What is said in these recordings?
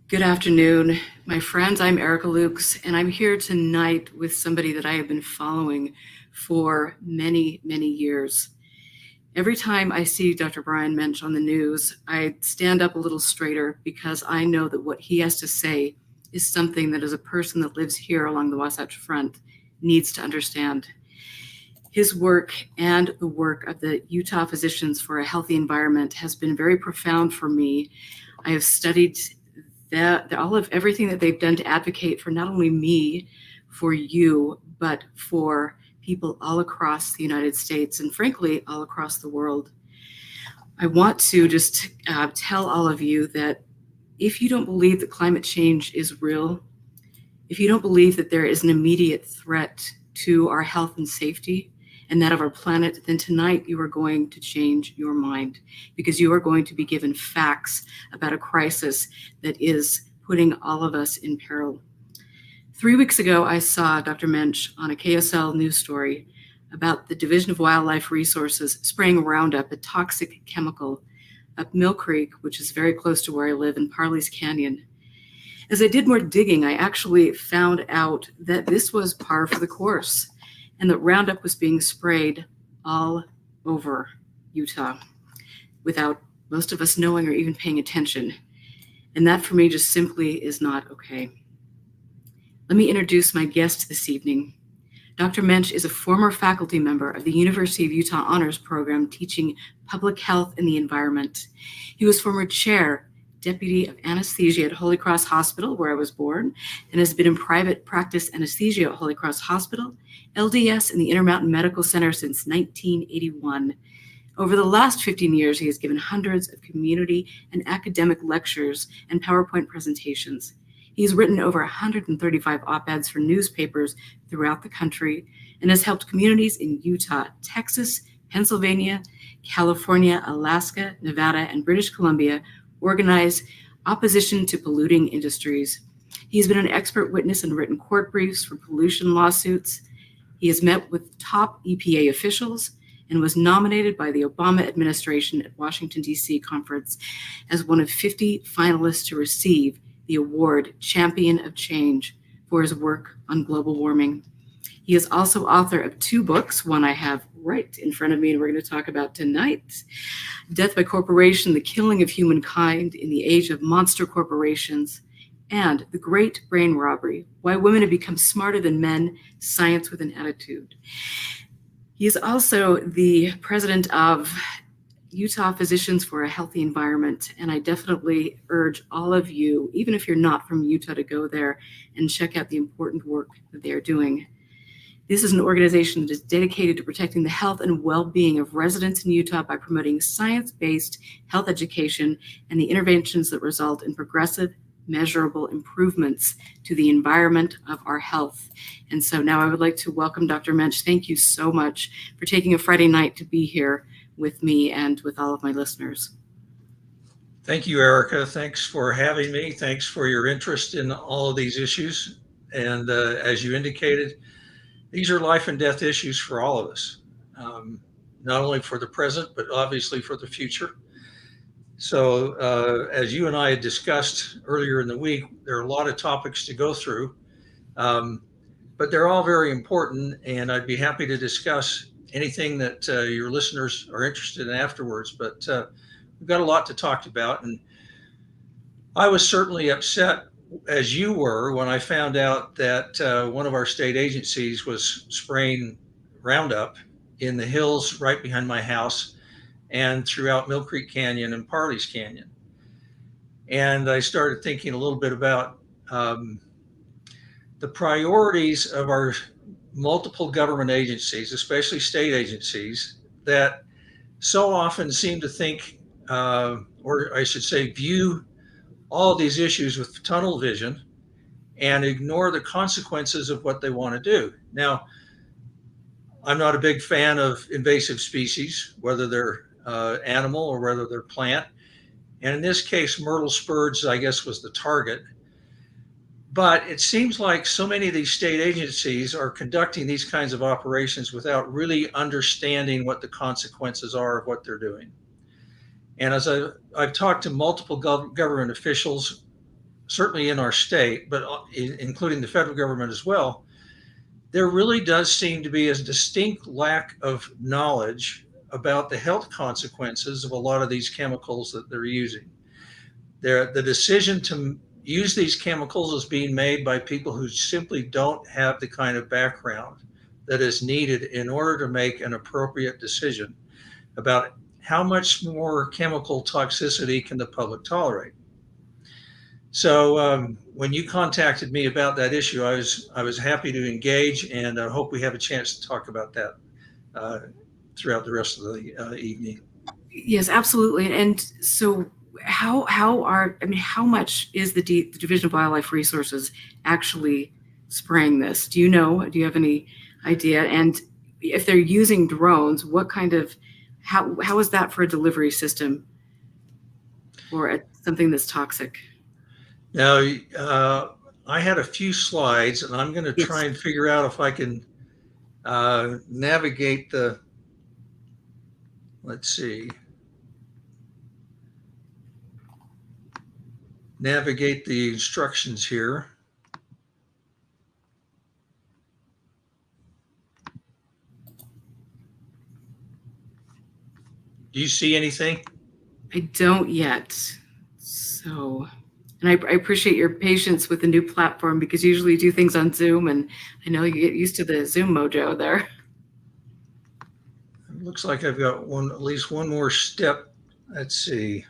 Good afternoon, my friends. I'm Erica Lukes, and I'm here tonight with somebody that I have been following for many, many years. Every time I see Dr. Brian Moench on the news, I stand up a little straighter because I know that what he has to say is something that, as a person that lives here along the Wasatch Front, needs to understand. His work and the work of the Utah Physicians for a Healthy Environment has been very profound for me. I have studied all of everything that they've done to advocate for not only me, for you, but for people all across the United States and frankly, all across the world. I want to just tell all of you that if you don't believe that climate change is real, if you don't believe that there is an immediate threat to our health and safety and that of our planet, then tonight you are going to change your mind because you are going to be given facts about a crisis that is putting all of us in peril. 3 weeks ago, I saw Dr. Moench on a KSL news story about the Division of Wildlife Resources spraying Roundup, a toxic chemical, up Mill Creek, which is very close to where I live in Parley's Canyon. As I did more digging, I actually found out that this was par for the course and that Roundup was being sprayed all over Utah without most of us knowing or even paying attention. And that for me just simply is not okay. Let me introduce my guest this evening. Dr. Moench is a former faculty member of the University of Utah Honors Program teaching public health and the environment. He was former chair, deputy of anesthesia at Holy Cross Hospital, where I was born, and has been in private practice anesthesia at Holy Cross Hospital, LDS, and the Intermountain Medical Center since 1981. Over the last 15 years, he has given hundreds of community and academic lectures and PowerPoint presentations. He's written over 135 op eds for newspapers throughout the country and has helped communities in Utah, Texas, Pennsylvania, California, Alaska, Nevada, and British Columbia organize opposition to polluting industries. He's been an expert witness and written court briefs for pollution lawsuits. He has met with top EPA officials and was nominated by the Obama administration at Washington, D.C. conference as one of 50 finalists to receive the award Champion of Change for his work on global warming. He is also author of 2 books, one I have right in front of me and we're going to talk about tonight, Death by Corporation, The Killing of Humankind in the Age of Monster Corporations, and The Great Brain Robbery, Why Women Have Become Smarter Than Men, Science with an Attitude. He is also the president of Utah Physicians for a Healthy Environment, and I definitely urge all of you, even if you're not from Utah, to go there and check out the important work that they are doing. This is an organization that is dedicated to protecting the health and well-being of residents in Utah by promoting science-based health education and the interventions that result in progressive, measurable improvements to the environment of our health. And so now I would like to welcome Dr. Moench. Thank you so much for taking a Friday night to be here with me and with all of my listeners. Thank you, Erica. Thanks for having me. Thanks for your interest in all of these issues. And as you indicated, these are life and death issues for all of us, not only for the present, but obviously for the future. So as you and I had discussed earlier in the week, there are a lot of topics to go through, but they're all very important. And I'd be happy to discuss anything that your listeners are interested in afterwards. But we've got a lot to talk about. And I was certainly upset, as you were, when I found out that one of our state agencies was spraying Roundup in the hills right behind my house and throughout Mill Creek Canyon and Parley's Canyon. And I started thinking a little bit about the priorities of our multiple government agencies, especially state agencies, that so often seem to think, or I should say, view all of these issues with tunnel vision and ignore the consequences of what they want to do. Now, I'm not a big fan of invasive species, whether they're animal or whether they're plant. And in this case, myrtle spurs, I guess, was the target. But it seems like so many of these state agencies are conducting these kinds of operations without really understanding what the consequences are of what they're doing. And as I've talked to multiple government officials certainly in our state, but including the federal government as well, there really does seem to be a distinct lack of knowledge about the health consequences of a lot of these chemicals that they're using. The decision to use these chemicals is being made by people who simply don't have the kind of background that is needed in order to make an appropriate decision about how much more chemical toxicity can the public tolerate. So when you contacted me about that issue, I was happy to engage, and I hope we have a chance to talk about that throughout the rest of the evening. Yes, absolutely. And so how much is the Division of Wildlife Resources actually spraying this? Do you know? Do you have any idea? And if they're using drones, what kind of how is that for a delivery system for something that's toxic? Now, I had a few slides, and I'm going to try and figure out if I can navigate the, let's see, navigate the instructions here. Do you see anything? I don't yet. So, and I appreciate your patience with the new platform, because usually you do things on Zoom, and I know you get used to the Zoom mojo there. It looks like I've got at least one more step. Let's see.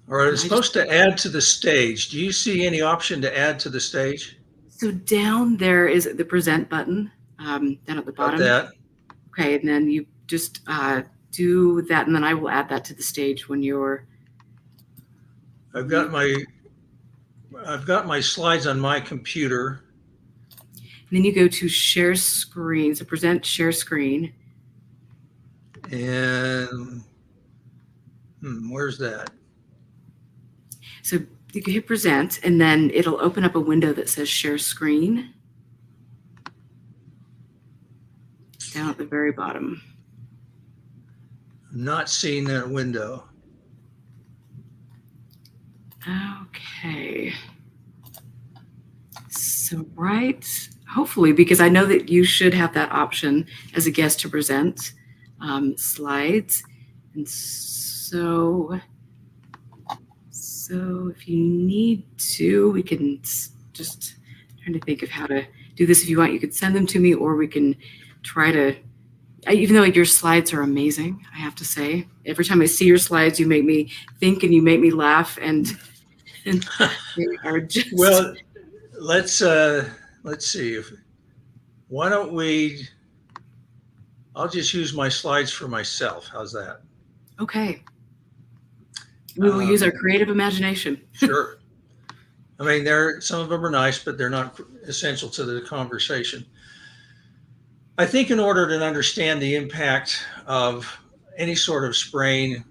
All right, it's supposed to add to the stage. Do you see any option to add to the stage? So down there is the present button, down at the bottom. Got that. Okay, and then you just do that, and then I will add that to the stage when you're. I've got my slides on my computer. And then you go to share screen. So present, share screen. And where's that? So you can hit present, and then it'll open up a window that says share screen down at the very bottom. I'm not seeing that window. Okay. So hopefully, because I know that you should have that option as a guest to present slides. And so if you need to, we can just trying to think of how to do this. If you want, you could send them to me, or we can try to, even though your slides are amazing, I have to say, every time I see your slides, you make me think and you make me laugh, and they are just. Well, let's see. Why don't we, I'll just use my slides for myself. How's that? Okay. We will use our creative imagination. Sure. I mean, some of them are nice, but they're not essential to the conversation. I think in order to understand the impact of any sort of spraying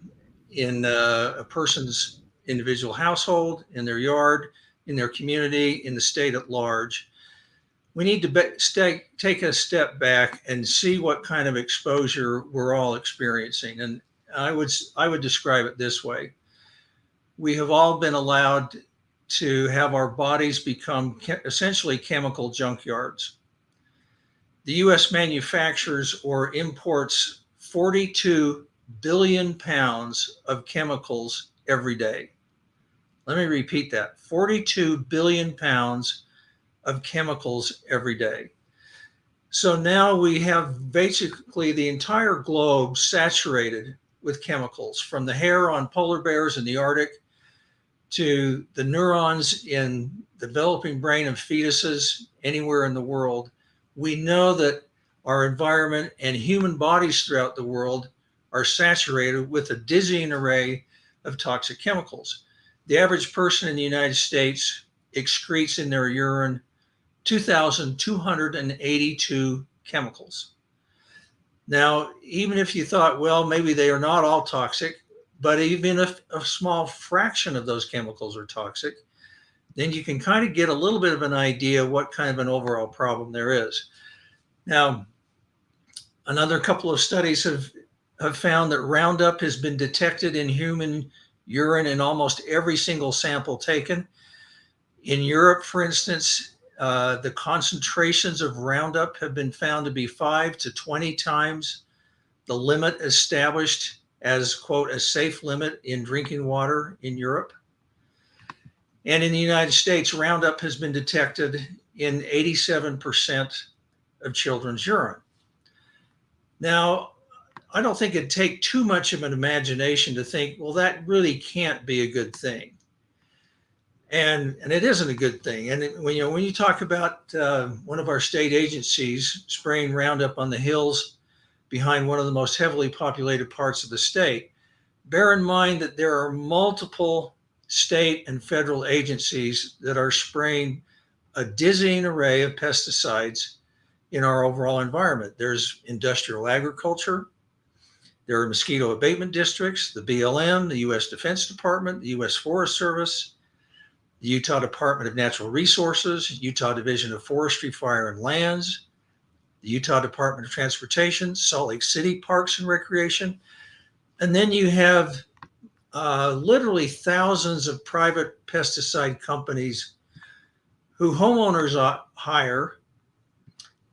in a person's individual household, in their yard, in their community, in the state at large, we need to take a step back and see what kind of exposure we're all experiencing. And I would describe it this way. We have all been allowed to have our bodies become essentially chemical junkyards. The U.S. manufactures or imports 42 billion pounds of chemicals every day. Let me repeat that, 42 billion pounds of chemicals every day. So now we have basically the entire globe saturated with chemicals, from the hair on polar bears in the Arctic to the neurons in the developing brain of fetuses anywhere in the world. We know that our environment and human bodies throughout the world are saturated with a dizzying array of toxic chemicals. The average person in the United States excretes in their urine 2,282 chemicals. Now, even if you thought, well, maybe they are not all toxic, but even if a small fraction of those chemicals are toxic, then you can kind of get a little bit of an idea what kind of an overall problem there is. Now, another couple of studies have found that Roundup has been detected in human urine in almost every single sample taken. In Europe, for instance, the concentrations of Roundup have been found to be 5 to 20 times the limit established as, quote, a safe limit in drinking water in Europe. And in the United States, Roundup has been detected in 87% of children's urine. Now, I don't think it'd take too much of an imagination to think, well, that really can't be a good thing. And it isn't a good thing. And when you talk about one of our state agencies spraying Roundup on the hills behind one of the most heavily populated parts of the state, bear in mind that there are multiple state and federal agencies that are spraying a dizzying array of pesticides in our overall environment. There's industrial agriculture, there are mosquito abatement districts, the BLM, the U.S. Defense Department, the U.S. Forest Service, the Utah Department of Natural Resources, Utah Division of Forestry, Fire and Lands, the Utah Department of Transportation, Salt Lake City Parks and Recreation. And then you have literally thousands of private pesticide companies who homeowners hire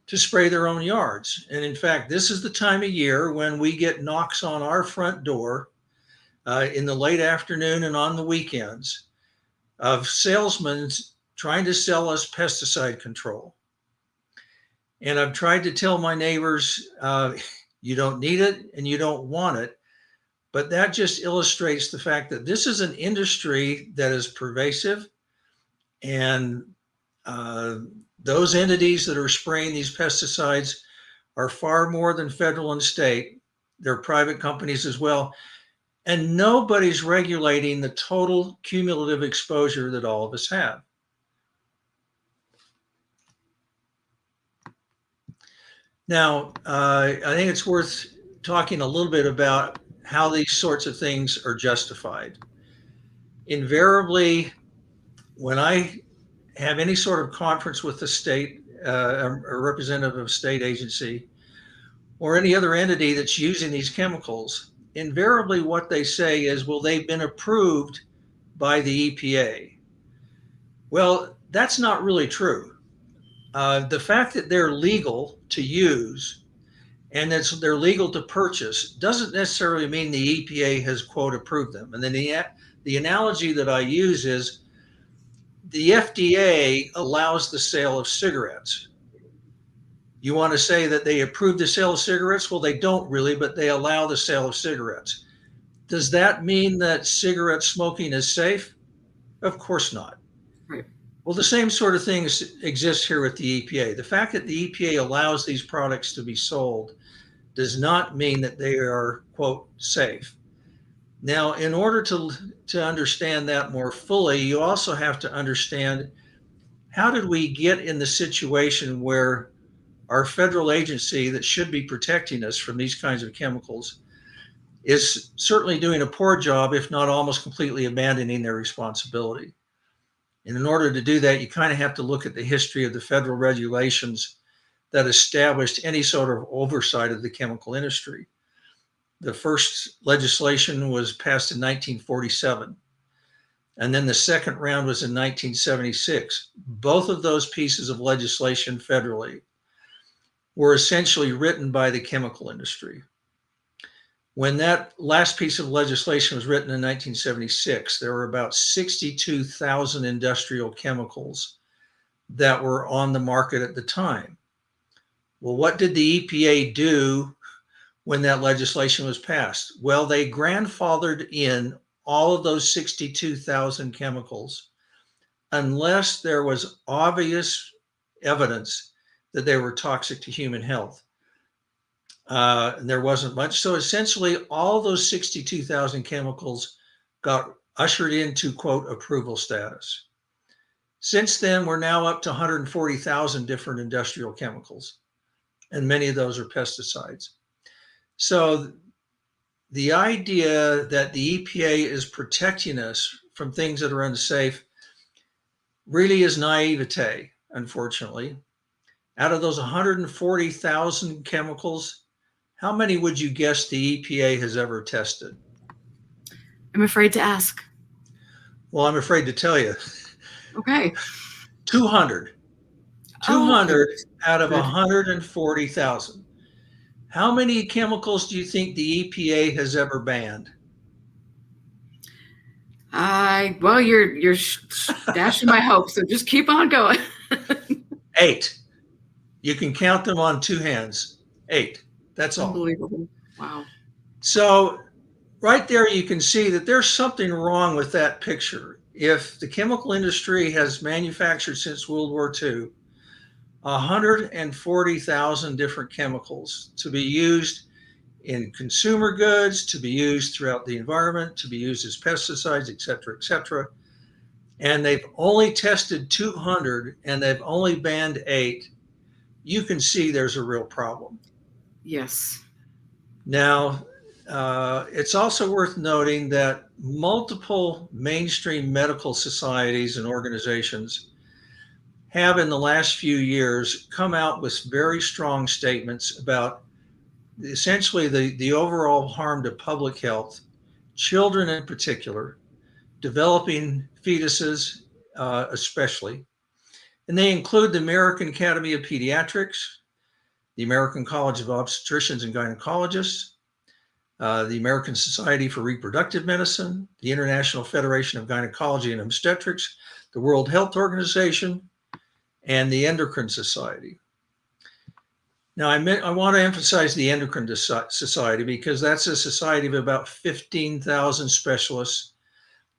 to spray their own yards. And in fact, this is the time of year when we get knocks on our front door in the late afternoon and on the weekends of salesmen trying to sell us pesticide control. And I've tried to tell my neighbors, you don't need it and you don't want it. But that just illustrates the fact that this is an industry that is pervasive, and those entities that are spraying these pesticides are far more than federal and state. They're private companies as well. And nobody's regulating the total cumulative exposure that all of us have. Now, I think it's worth talking a little bit about how these sorts of things are justified. Invariably, when I have any sort of conference with the state, a representative of a state agency, or any other entity that's using these chemicals, invariably what they say is, well, they've been approved by the EPA. Well, that's not really true. The fact that they're legal to use and that they're legal to purchase doesn't necessarily mean the EPA has, quote, approved them. And then the analogy that I use is the FDA allows the sale of cigarettes. You want to say that they approve the sale of cigarettes? Well, they don't really, but they allow the sale of cigarettes. Does that mean that cigarette smoking is safe? Of course not. Right. Well, the same sort of thing exists here with the EPA. The fact that the EPA allows these products to be sold does not mean that they are, quote, safe. Now, in order to understand that more fully, you also have to understand, how did we get in the situation where our federal agency that should be protecting us from these kinds of chemicals is certainly doing a poor job, if not almost completely abandoning their responsibility. And in order to do that, you kind of have to look at the history of the federal regulations that established any sort of oversight of the chemical industry. The first legislation was passed in 1947. And then the second round was in 1976. Both of those pieces of legislation federally were essentially written by the chemical industry. When that last piece of legislation was written in 1976, there were about 62,000 industrial chemicals that were on the market at the time. Well, what did the EPA do when that legislation was passed? Well, they grandfathered in all of those 62,000 chemicals unless there was obvious evidence that they were toxic to human health. And there wasn't much. So essentially, all those 62,000 chemicals got ushered into, quote, approval status. Since then, we're now up to 140,000 different industrial chemicals, and many of those are pesticides. So the idea that the EPA is protecting us from things that are unsafe really is naivete, unfortunately. Out of those 140,000 chemicals, how many would you guess the EPA has ever tested? I'm afraid to ask. Well, I'm afraid to tell you. Okay. 200. Oh, good. 200 out of Good. 140,000. How many chemicals do you think the EPA has ever banned? Well, you're dashing my hopes, so just keep on going. 8. You can count them on 2 hands. 8. That's all. Unbelievable. Wow. So right there, you can see that there's something wrong with that picture. If the chemical industry has manufactured since World War II 140,000 different chemicals to be used in consumer goods, to be used throughout the environment, to be used as pesticides, et cetera, and they've only tested 200 and they've only banned 8, you can see there's a real problem. Yes. Now, it's also worth noting that multiple mainstream medical societies and organizations have in the last few years come out with very strong statements about essentially the overall harm to public health, children in particular, developing fetuses especially. And they include the American Academy of Pediatrics, the American College of Obstetricians and Gynecologists, the American Society for Reproductive Medicine, the International Federation of Gynecology and Obstetrics, the World Health Organization, and the Endocrine Society. Now, I want to emphasize the Endocrine Society because that's a society of about 15,000 specialists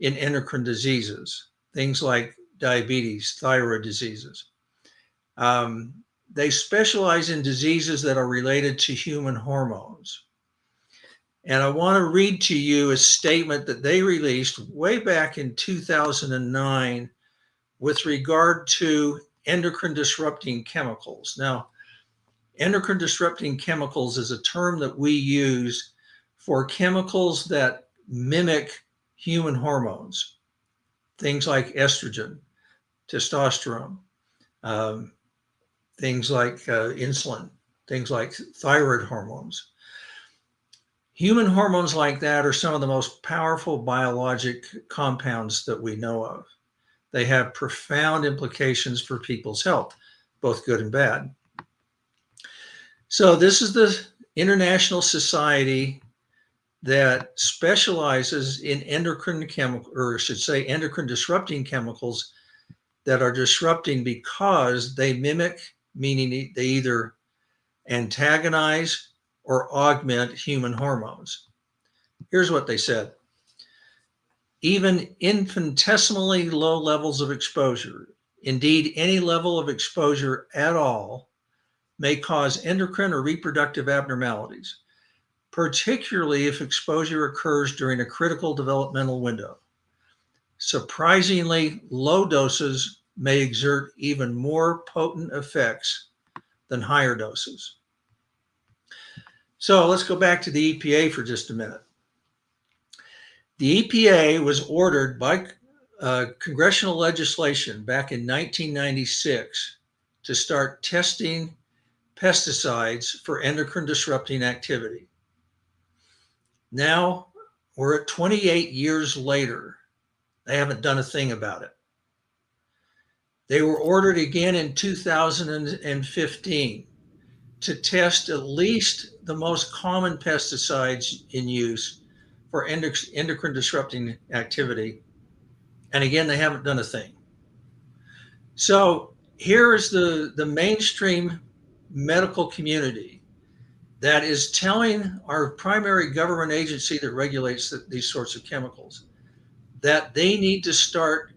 in endocrine diseases, things like diabetes, thyroid diseases. They specialize in diseases that are related to human hormones. And I want to read to you a statement that they released way back in 2009 with regard to endocrine disrupting chemicals. Now, endocrine disrupting chemicals is a term that we use for chemicals that mimic human hormones, things like estrogen, testosterone, things like insulin, things like thyroid hormones. Human hormones like that are some of the most powerful biologic compounds that we know of. They have profound implications for people's health, both good and bad. So this is the international society that specializes in endocrine chemical, or I should say endocrine disrupting chemicals that are disrupting because they mimic, meaning they either antagonize or augment human hormones. Here's what they said. Even infinitesimally low levels of exposure, indeed any level of exposure at all, may cause endocrine or reproductive abnormalities, particularly if exposure occurs during a critical developmental window. Surprisingly, low doses may exert even more potent effects than higher doses. So let's go back to the EPA for just a minute. The EPA was ordered by congressional legislation back in 1996 to start testing pesticides for endocrine disrupting activity. Now we're at 28 years later. They haven't done a thing about it. They were ordered again in 2015 to test at least the most common pesticides in use for endocrine disrupting activity. And again, they haven't done a thing. So here is the mainstream medical community that is telling our primary government agency that regulates these sorts of chemicals that they need to start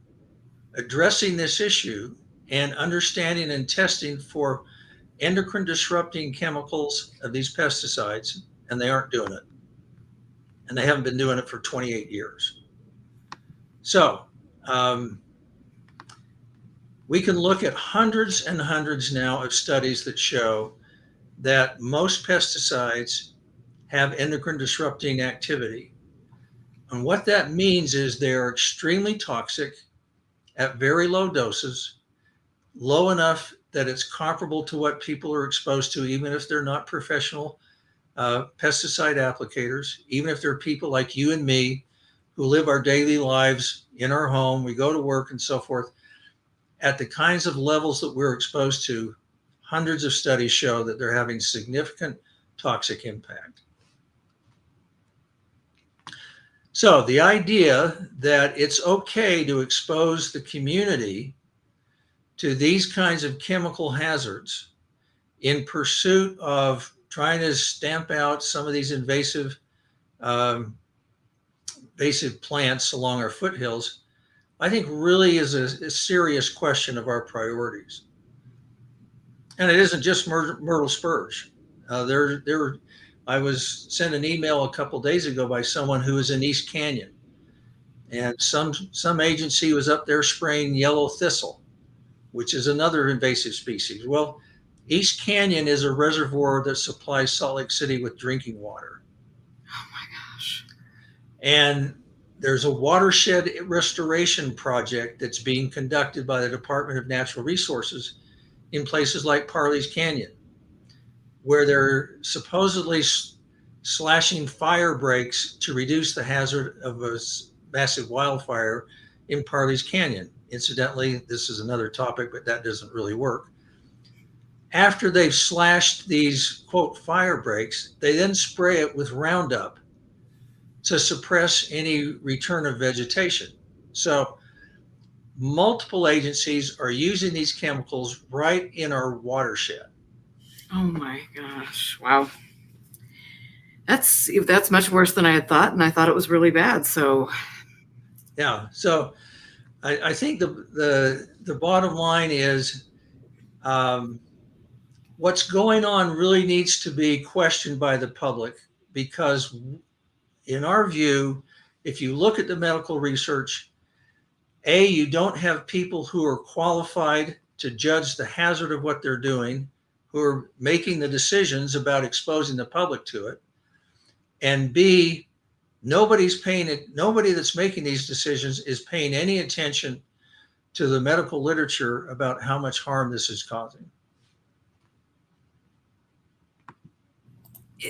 addressing this issue and understanding and testing for endocrine disrupting chemicals of these pesticides, and they aren't doing it. And they haven't been doing it for 28 years. So we can look at hundreds and hundreds now of studies that show that most pesticides have endocrine disrupting activity. And what that means is they're extremely toxic at very low doses, low enough that it's comparable to what people are exposed to, even if they're not professional pesticide applicators, even if they're people like you and me who live our daily lives in our home, we go to work and so forth, at the kinds of levels that we're exposed to, hundreds of studies show that they're having significant toxic impact. So the idea that it's okay to expose the community to these kinds of chemical hazards in pursuit of trying to stamp out some of these invasive plants along our foothills, I think really is a serious question of our priorities. And it isn't just myrtle spurge. I was sent an email a couple days ago by someone who was in East Canyon, and some agency was up there spraying yellow thistle, which is another invasive species. Well, East Canyon is a reservoir that supplies Salt Lake City with drinking water. Oh my gosh. And there's a watershed restoration project that's being conducted by the Department of Natural Resources in places like Parley's Canyon, where they're supposedly slashing fire breaks to reduce the hazard of a massive wildfire in Parley's Canyon. Incidentally, this is another topic, but that doesn't really work. After they've slashed these, quote, fire breaks, they then spray it with Roundup to suppress any return of vegetation. So multiple agencies are using these chemicals right in our watershed. Oh my gosh. Wow. That's much worse than I had thought, and I thought it was really bad. So yeah. So I think the bottom line is what's going on really needs to be questioned by the public, because in our view, if you look at the medical research, you don't have people who are qualified to judge the hazard of what they're doing, who are making the decisions about exposing the public to it. And B, nobody that's making these decisions is paying any attention to the medical literature about how much harm this is causing.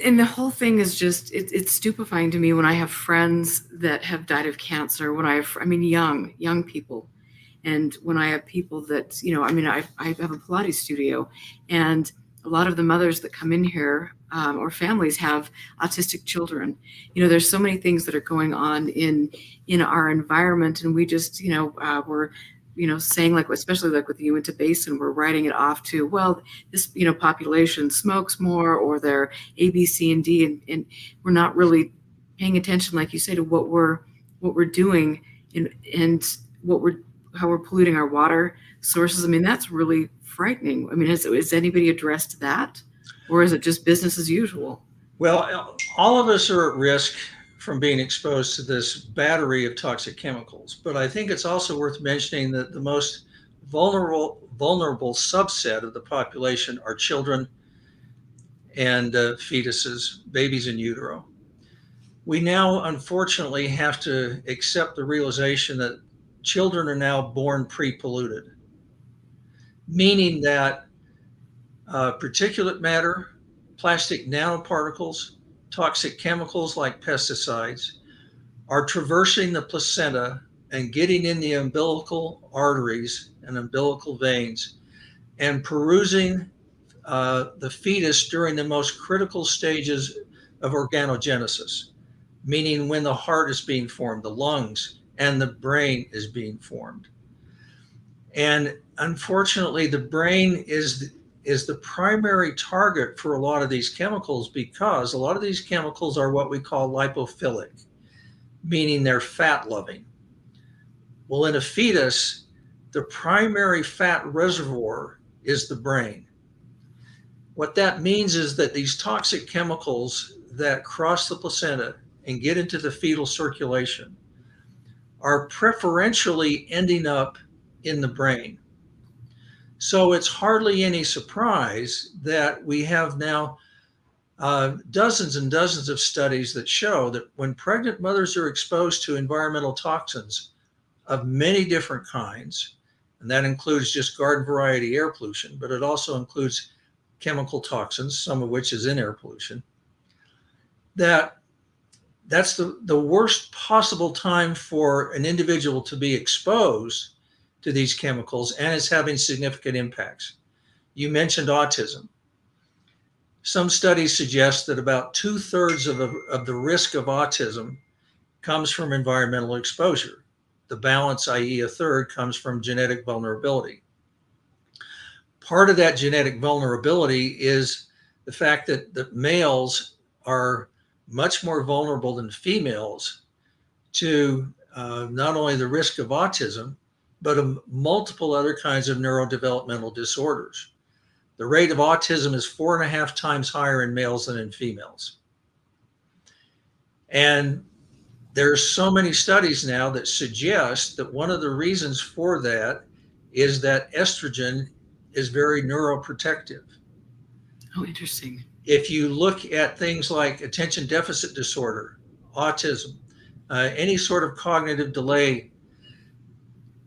And the whole thing is just, it's stupefying to me when I have friends that have died of cancer, when I mean, young people. And when I have people that, I have a Pilates studio, and a lot of the mothers that come in here or families have autistic children. There's so many things that are going on in our environment, and we just, we're, saying, like, especially like with the Uinta Basin, we're writing it off to, well, this, population smokes more, or they're A, B, C, and D, and we're not really paying attention, like you say, to what we're doing and how we're polluting our water sources. I mean, that's really frightening. I mean, has anybody addressed that, or is it just business as usual? Well, all of us are at risk from being exposed to this battery of toxic chemicals. But I think it's also worth mentioning that the most vulnerable subset of the population are children and fetuses, babies in utero. We now, unfortunately, have to accept the realization that children are now born pre-polluted, meaning that particulate matter, plastic nanoparticles, toxic chemicals like pesticides are traversing the placenta and getting in the umbilical arteries and umbilical veins and perusing the fetus during the most critical stages of organogenesis, meaning when the heart is being formed, the lungs, and the brain is being formed. And unfortunately, the brain is the primary target for a lot of these chemicals, because a lot of these chemicals are what we call lipophilic, meaning they're fat loving. Well, in a fetus, the primary fat reservoir is the brain. What that means is that these toxic chemicals that cross the placenta and get into the fetal circulation are preferentially ending up in the brain. So it's hardly any surprise that we have now dozens and dozens of studies that show that when pregnant mothers are exposed to environmental toxins, of many different kinds, and that includes just garden variety air pollution, but it also includes chemical toxins, some of which is in air pollution, that's the worst possible time for an individual to be exposed to these chemicals, and it's having significant impacts. You mentioned autism. Some studies suggest that about 2/3 of the risk of autism comes from environmental exposure. The balance, i.e. a third, comes from genetic vulnerability. Part of that genetic vulnerability is the fact that males are much more vulnerable than females to not only the risk of autism, but of multiple other kinds of neurodevelopmental disorders. The rate of autism is 4.5 times higher in males than in females. And there's so many studies now that suggest that one of the reasons for that is that estrogen is very neuroprotective. Oh, interesting. If you look at things like attention deficit disorder, autism, any sort of cognitive delay,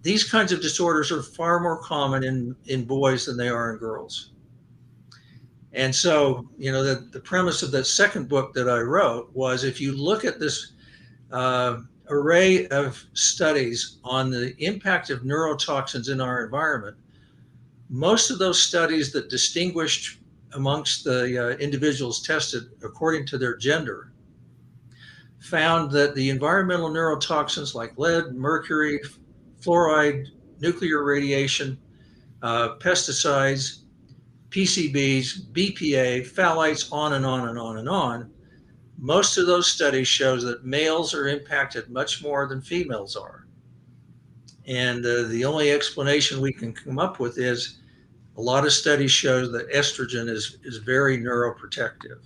these kinds of disorders are far more common in boys than they are in girls. And so, the premise of the second book that I wrote was, if you look at this array of studies on the impact of neurotoxins in our environment, most of those studies that distinguished amongst the individuals tested according to their gender found that the environmental neurotoxins like lead, mercury, fluoride, nuclear radiation, pesticides, PCBs, BPA, phthalates, on and on and on and on, most of those studies show that males are impacted much more than females are. And the only explanation we can come up with is a lot of studies show that estrogen is very neuroprotective.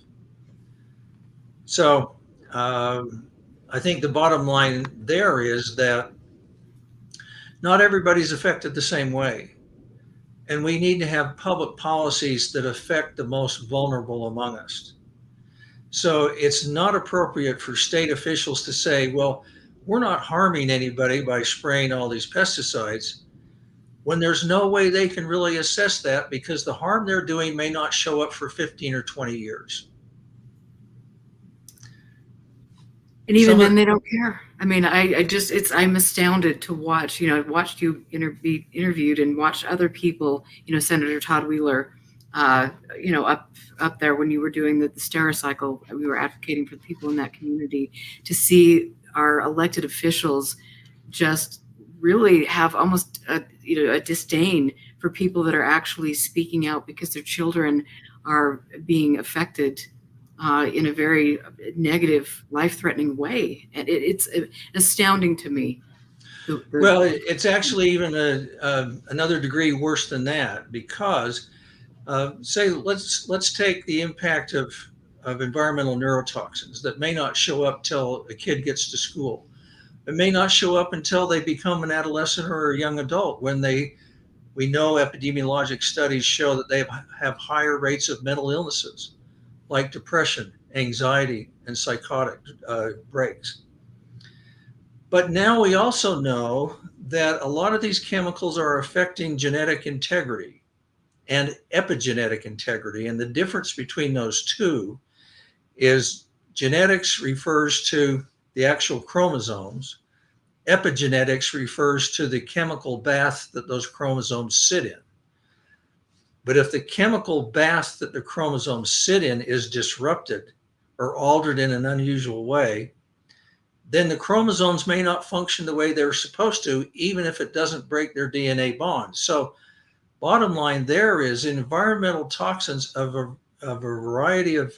So I think the bottom line there is that not everybody's affected the same way. And we need to have public policies that affect the most vulnerable among us. So it's not appropriate for state officials to say, well, we're not harming anybody by spraying all these pesticides, when there's no way they can really assess that, because the harm they're doing may not show up for 15 or 20 years. And even then, they don't care. I mean, I'm astounded to watch. I've watched you be interviewed and watched other people. Senator Todd Wheeler, up there when you were doing the Stericycle, we were advocating for the people in that community. To see our elected officials just really have almost a disdain for people that are actually speaking out because their children are being affected in a very negative, life-threatening way. And it's astounding to me. Well, it's actually even another degree worse than that, because say let's take the impact of environmental neurotoxins that may not show up till a kid gets to school. It may not show up until they become an adolescent or a young adult, when we know epidemiologic studies show that they have higher rates of mental illnesses like depression, anxiety, and psychotic breaks. But now we also know that a lot of these chemicals are affecting genetic integrity and epigenetic integrity. And the difference between those two is genetics refers to the actual chromosomes. Epigenetics refers to the chemical bath that those chromosomes sit in. But if the chemical bath that the chromosomes sit in is disrupted or altered in an unusual way, then the chromosomes may not function the way they're supposed to, even if it doesn't break their DNA bond. So bottom line there is, environmental toxins of a variety of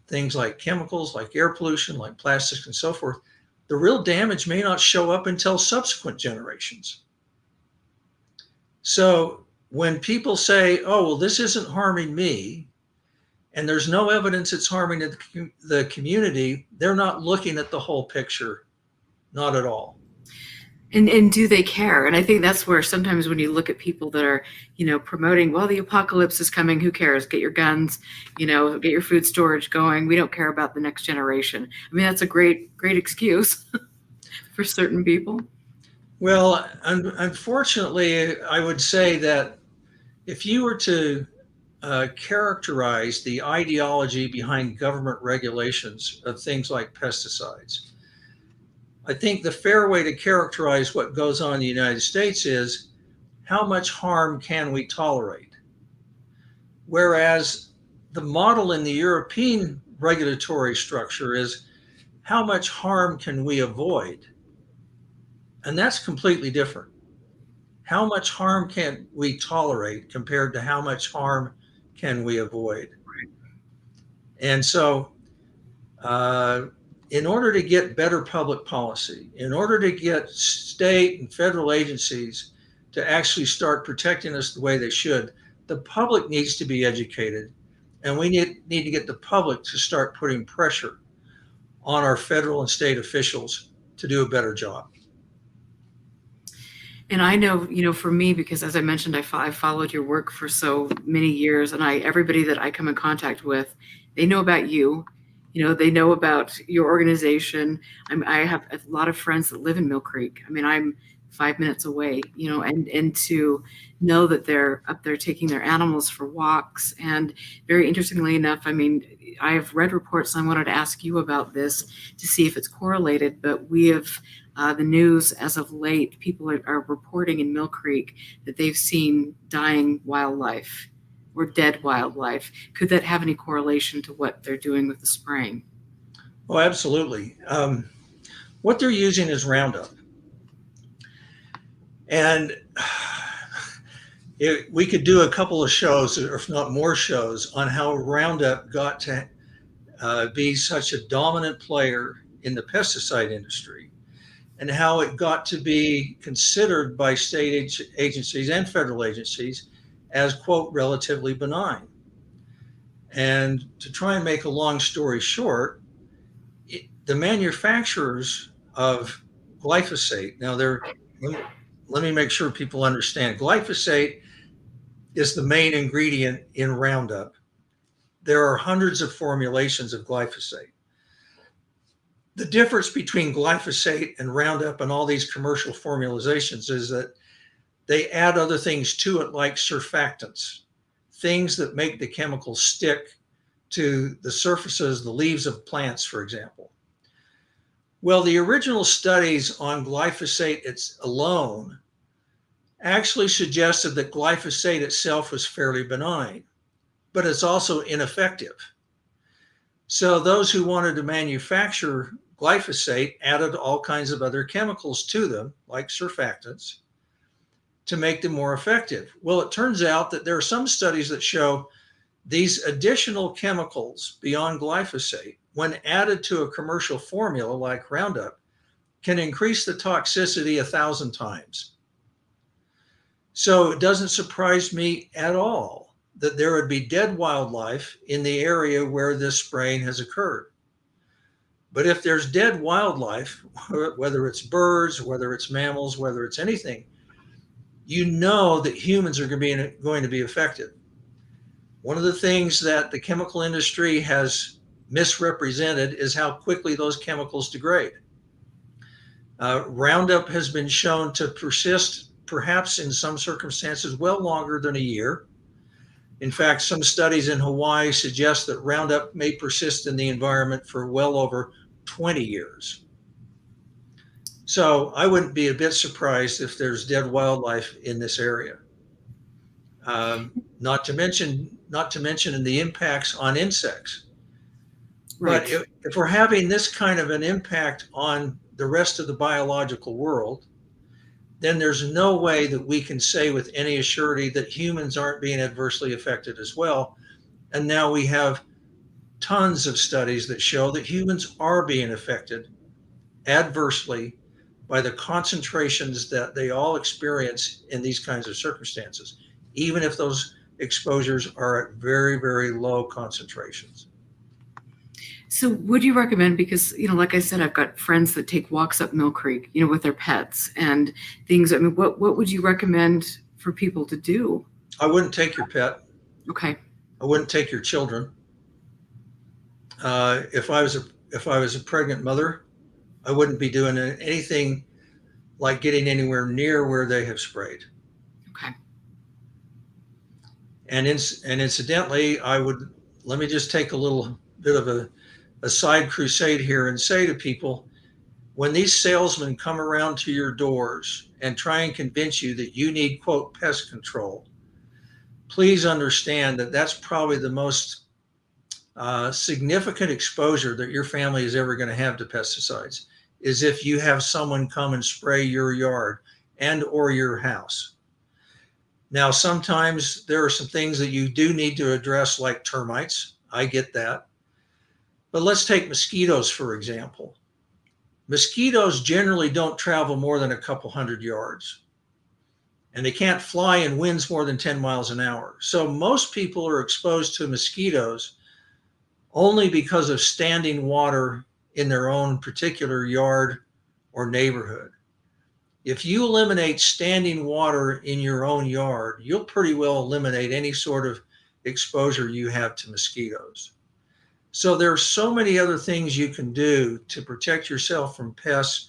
things like chemicals, like air pollution, like plastics and so forth, the real damage may not show up until subsequent generations. So when people say, oh, well, this isn't harming me, and there's no evidence it's harming the community, they're not looking at the whole picture, not at all. And do they care? And I think that's where sometimes when you look at people that are, promoting, well, the apocalypse is coming, who cares? Get your guns, get your food storage going. We don't care about the next generation. I mean, that's a great excuse for certain people. Well, unfortunately, I would say that if you were to characterize the ideology behind government regulations of things like pesticides, I think the fair way to characterize what goes on in the United States is how much harm can we tolerate? Whereas the model in the European regulatory structure is how much harm can we avoid? And that's completely different. How much harm can we tolerate compared to how much harm can we avoid? And so, uh, in order to get better public policy, in order to get state and federal agencies to actually start protecting us the way they should, the public needs to be educated. And we need to get the public to start putting pressure on our federal and state officials to do a better job. And I know, for me, because as I mentioned, I followed your work for so many years, and everybody that I come in contact with, they know about you. They know about your organization. I have a lot of friends that live in Mill Creek. I mean, I'm 5 minutes away, and to know that they're up there taking their animals for walks. And very interestingly enough, I mean, I have read reports, and I wanted to ask you about this to see if it's correlated, but we have the news as of late, people are reporting in Mill Creek that they've seen dying wildlife or dead wildlife. Could that have any correlation to what they're doing with the spraying? Oh, absolutely. What they're using is Roundup. And we could do a couple of shows, or if not more shows, on how Roundup got to be such a dominant player in the pesticide industry, and how it got to be considered by state agencies and federal agencies as, quote, relatively benign. And to try and make a long story short, the manufacturers of glyphosate, now let me make sure people understand, glyphosate is the main ingredient in Roundup. There are hundreds of formulations of glyphosate. The difference between glyphosate and Roundup and all these commercial formulations is that they add other things to it, like surfactants, things that make the chemicals stick to the surfaces, the leaves of plants, for example. Well, the original studies on glyphosate alone actually suggested that glyphosate itself was fairly benign, but it's also ineffective. So those who wanted to manufacture glyphosate added all kinds of other chemicals to them, like surfactants, to make them more effective. Well, it turns out that there are some studies that show these additional chemicals beyond glyphosate, when added to a commercial formula like Roundup, can increase the toxicity 1,000 times. So it doesn't surprise me at all that there would be dead wildlife in the area where this spraying has occurred. But if there's dead wildlife, whether it's birds, whether it's mammals, whether it's anything, you know that humans are going to be affected. One of the things that the chemical industry has misrepresented is how quickly those chemicals degrade. Roundup has been shown to persist, perhaps in some circumstances, well longer than a year. In fact, some studies in Hawaii suggest that Roundup may persist in the environment for well over 20 years. So I wouldn't be a bit surprised if there's dead wildlife in this area. Not to mention in the impacts on insects. Right. But if we're having this kind of an impact on the rest of the biological world, then there's no way that we can say with any assurity that humans aren't being adversely affected as well. And now we have tons of studies that show that humans are being affected adversely by the concentrations that they all experience in these kinds of circumstances, even if those exposures are at very, very low concentrations. So would you recommend, because, like I said, I've got friends that take walks up Mill Creek, with their pets and things. I mean, what would you recommend for people to do? I wouldn't take your pet. Okay. I wouldn't take your children. If I was a pregnant mother, I wouldn't be doing anything like getting anywhere near where they have sprayed. Okay. And incidentally, let me just take a little bit of a side crusade here and say to people, when these salesmen come around to your doors and try and convince you that you need, quote, pest control, please understand that that's probably the most significant exposure that your family is ever going to have to pesticides, is if you have someone come and spray your yard and or your house. Now, sometimes there are some things that you do need to address, like termites. I get that. But let's take mosquitoes, for example. Mosquitoes generally don't travel more than a couple hundred yards, and they can't fly in winds more than 10 miles an hour. So most people are exposed to mosquitoes only because of standing water in their own particular yard or neighborhood. If you eliminate standing water in your own yard, you'll pretty well eliminate any sort of exposure you have to mosquitoes. So there are so many other things you can do to protect yourself from pests.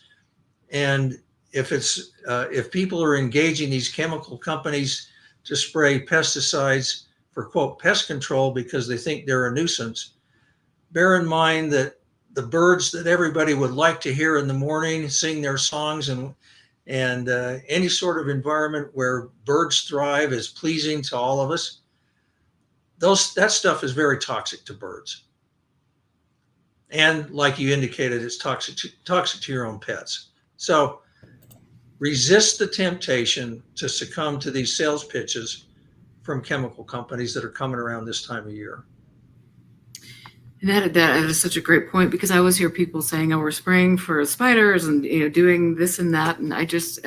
And if people are engaging these chemical companies to spray pesticides for, quote, pest control because they think they're a nuisance, bear in mind that the birds that everybody would like to hear in the morning sing their songs, and any sort of environment where birds thrive is pleasing to all of us. That stuff is very toxic to birds. And like you indicated, it's toxic to your own pets. So resist the temptation to succumb to these sales pitches from chemical companies that are coming around this time of year. And that is such a great point, because I always hear people saying, "Oh, we're spraying for spiders and doing this and that," and I just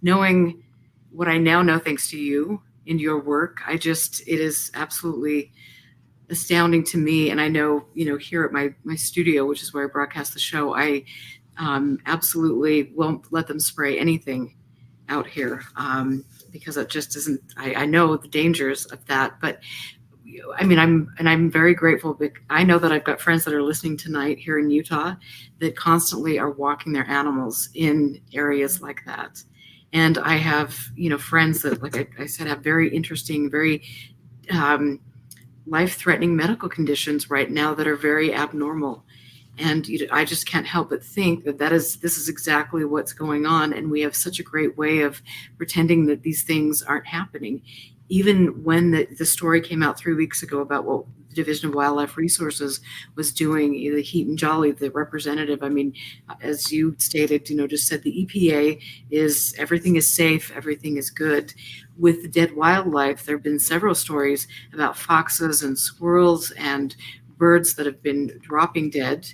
knowing what I now know thanks to you and your work, it is absolutely astounding to me. And I know here at my studio, which is where I broadcast the show, I absolutely won't let them spray anything out here because it just isn't. I know the dangers of that, but. I mean, I'm very grateful, but I know that I've got friends that are listening tonight here in Utah that constantly are walking their animals in areas like that. And I have, friends that, like I said, have very interesting, very life-threatening medical conditions right now that are very abnormal. And I just can't help but think that this is exactly what's going on. And we have such a great way of pretending that these things aren't happening. Even when the story came out 3 weeks ago about what the Division of Wildlife Resources was doing, the Heaton Jolly, the representative, I mean, as you stated, just said the EPA everything is safe, everything is good. With the dead wildlife, there have been several stories about foxes and squirrels and birds that have been dropping dead.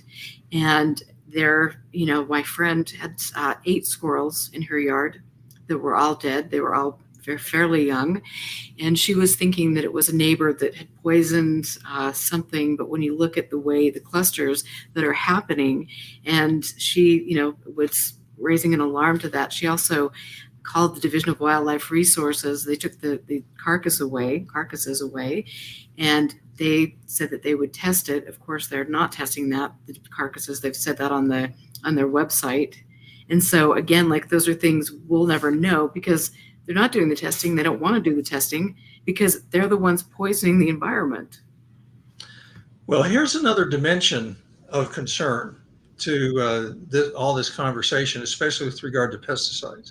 And my friend had 8 squirrels in her yard that were all dead. They were all fairly young, and she was thinking that it was a neighbor that had poisoned something. But when you look at the way the clusters that are happening, and she was raising an alarm to that, she also called the Division of Wildlife Resources. They took the carcasses away, and they said that they would test it. Of course, they're not testing the carcasses. They've said that on their website. And so again, like, those are things we'll never know because they're not doing the testing. They don't want to do the testing because they're the ones poisoning the environment. Well, here's another dimension of concern to all this conversation, especially with regard to pesticides.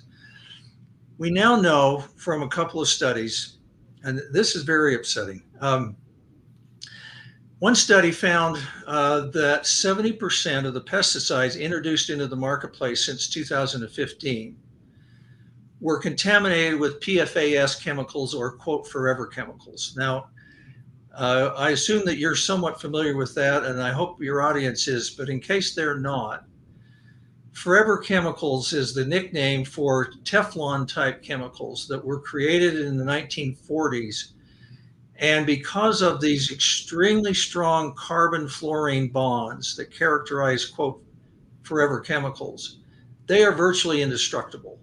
We now know from a couple of studies, and this is very upsetting. One study found that 70% of the pesticides introduced into the marketplace since 2015 were contaminated with PFAS chemicals, or, quote, forever chemicals. Now, I assume that you're somewhat familiar with that, and I hope your audience is, but in case they're not, forever chemicals is the nickname for Teflon type chemicals that were created in the 1940s. And because of these extremely strong carbon fluorine bonds that characterize, quote, forever chemicals, they are virtually indestructible.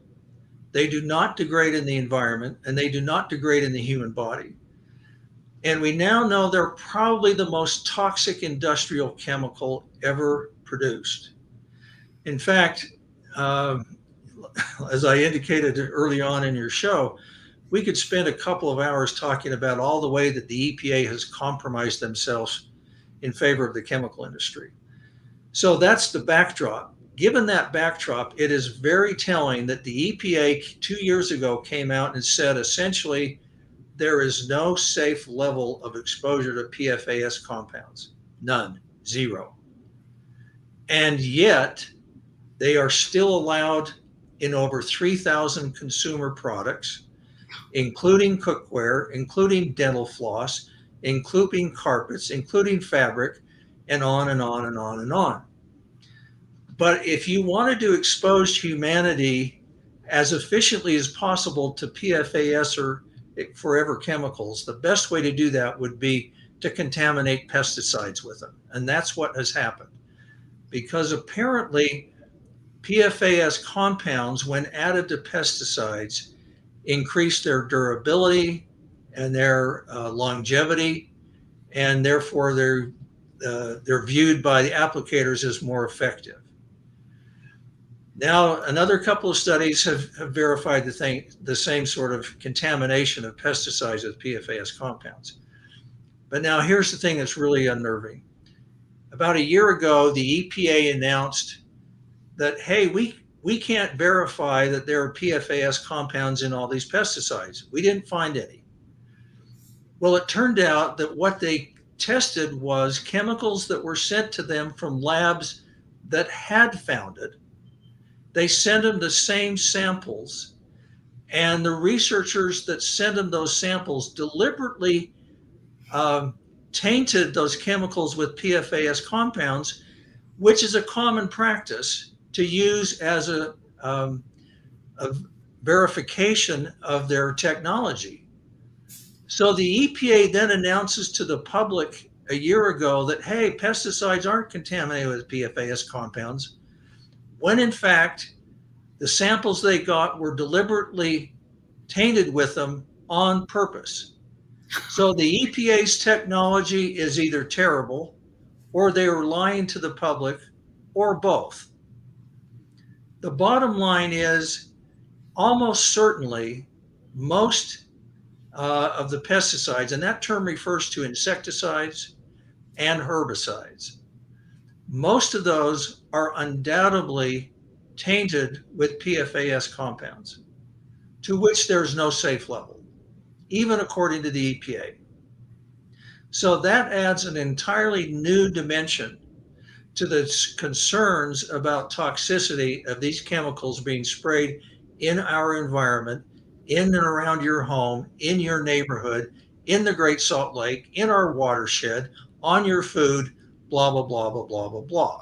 They do not degrade in the environment, and they do not degrade in the human body. And we now know they're probably the most toxic industrial chemical ever produced. In fact, as I indicated early on in your show, we could spend a couple of hours talking about all the way that the EPA has compromised themselves in favor of the chemical industry. So that's the backdrop. Given that backdrop, it is very telling that the EPA 2 years ago came out and said essentially there is no safe level of exposure to PFAS compounds. None. Zero. And yet they are still allowed in over 3,000 consumer products, including cookware, including dental floss, including carpets, including fabric, and on and on and on and on. But if you wanted to expose humanity as efficiently as possible to PFAS or forever chemicals, the best way to do that would be to contaminate pesticides with them. And that's what has happened. Because apparently PFAS compounds, when added to pesticides, increase their durability and their longevity, and therefore they're viewed by the applicators as more effective. Now, another couple of studies have verified the same sort of contamination of pesticides with PFAS compounds. But now here's the thing that's really unnerving. About a year ago, the EPA announced that, hey, we can't verify that there are PFAS compounds in all these pesticides. We didn't find any. Well, it turned out that what they tested was chemicals that were sent to them from labs that had found it. They sent them the same samples, and the researchers that sent them those samples deliberately tainted those chemicals with PFAS compounds, which is a common practice to use as a verification of their technology. So the EPA then announces to the public a year ago that, hey, pesticides aren't contaminated with PFAS compounds, when in fact the samples they got were deliberately tainted with them on purpose. So the EPA's technology is either terrible, or they are lying to the public, or both. The bottom line is almost certainly most of the pesticides, and that term refers to insecticides and herbicides, most of those are undoubtedly tainted with PFAS compounds, to which there's no safe level, even according to the EPA. So that adds an entirely new dimension to the concerns about toxicity of these chemicals being sprayed in our environment, in and around your home, in your neighborhood, in the Great Salt Lake, in our watershed, on your food, blah, blah, blah, blah, blah, blah, blah.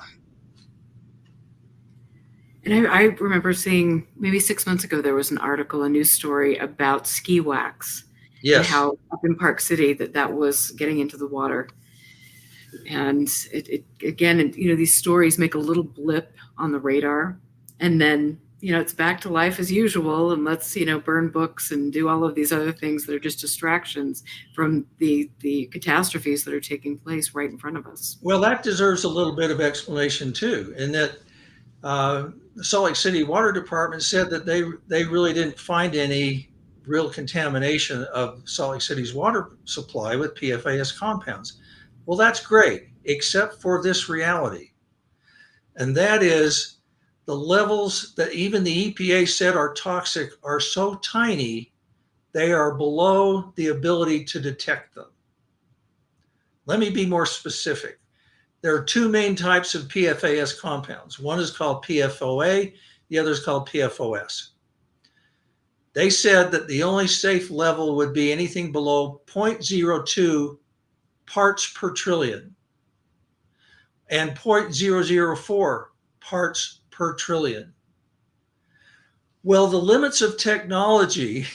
And I remember seeing maybe 6 months ago, there was an article, a news story about ski wax. Yes. And how up in Park City that was getting into the water. And it again, these stories make a little blip on the radar, and then, it's back to life as usual, and let's, burn books and do all of these other things that are just distractions from the catastrophes that are taking place right in front of us. Well, that deserves a little bit of explanation too, in that the Salt Lake City Water Department said that they really didn't find any real contamination of Salt Lake City's water supply with PFAS compounds. Well, that's great, except for this reality. And that is the levels that even the EPA said are toxic are so tiny, they are below the ability to detect them. Let me be more specific. There are two main types of PFAS compounds. One is called PFOA, the other is called PFOS. They said that the only safe level would be anything below 0.02 parts per trillion and 0.004 parts per trillion. Well, the limits of technology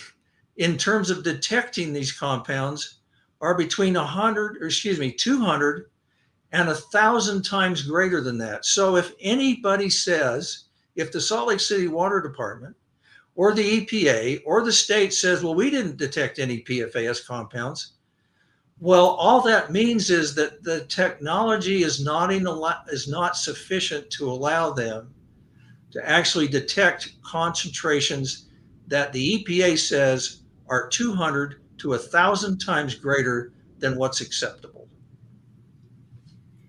in terms of detecting these compounds are between 200 and 1,000 times greater than that. So if anybody says, if the Salt Lake City Water Department or the EPA or the state says, well, we didn't detect any PFAS compounds, well, all that means is that the technology is not sufficient to allow them to actually detect concentrations that the EPA says are 200 to 1,000 times greater than what's acceptable.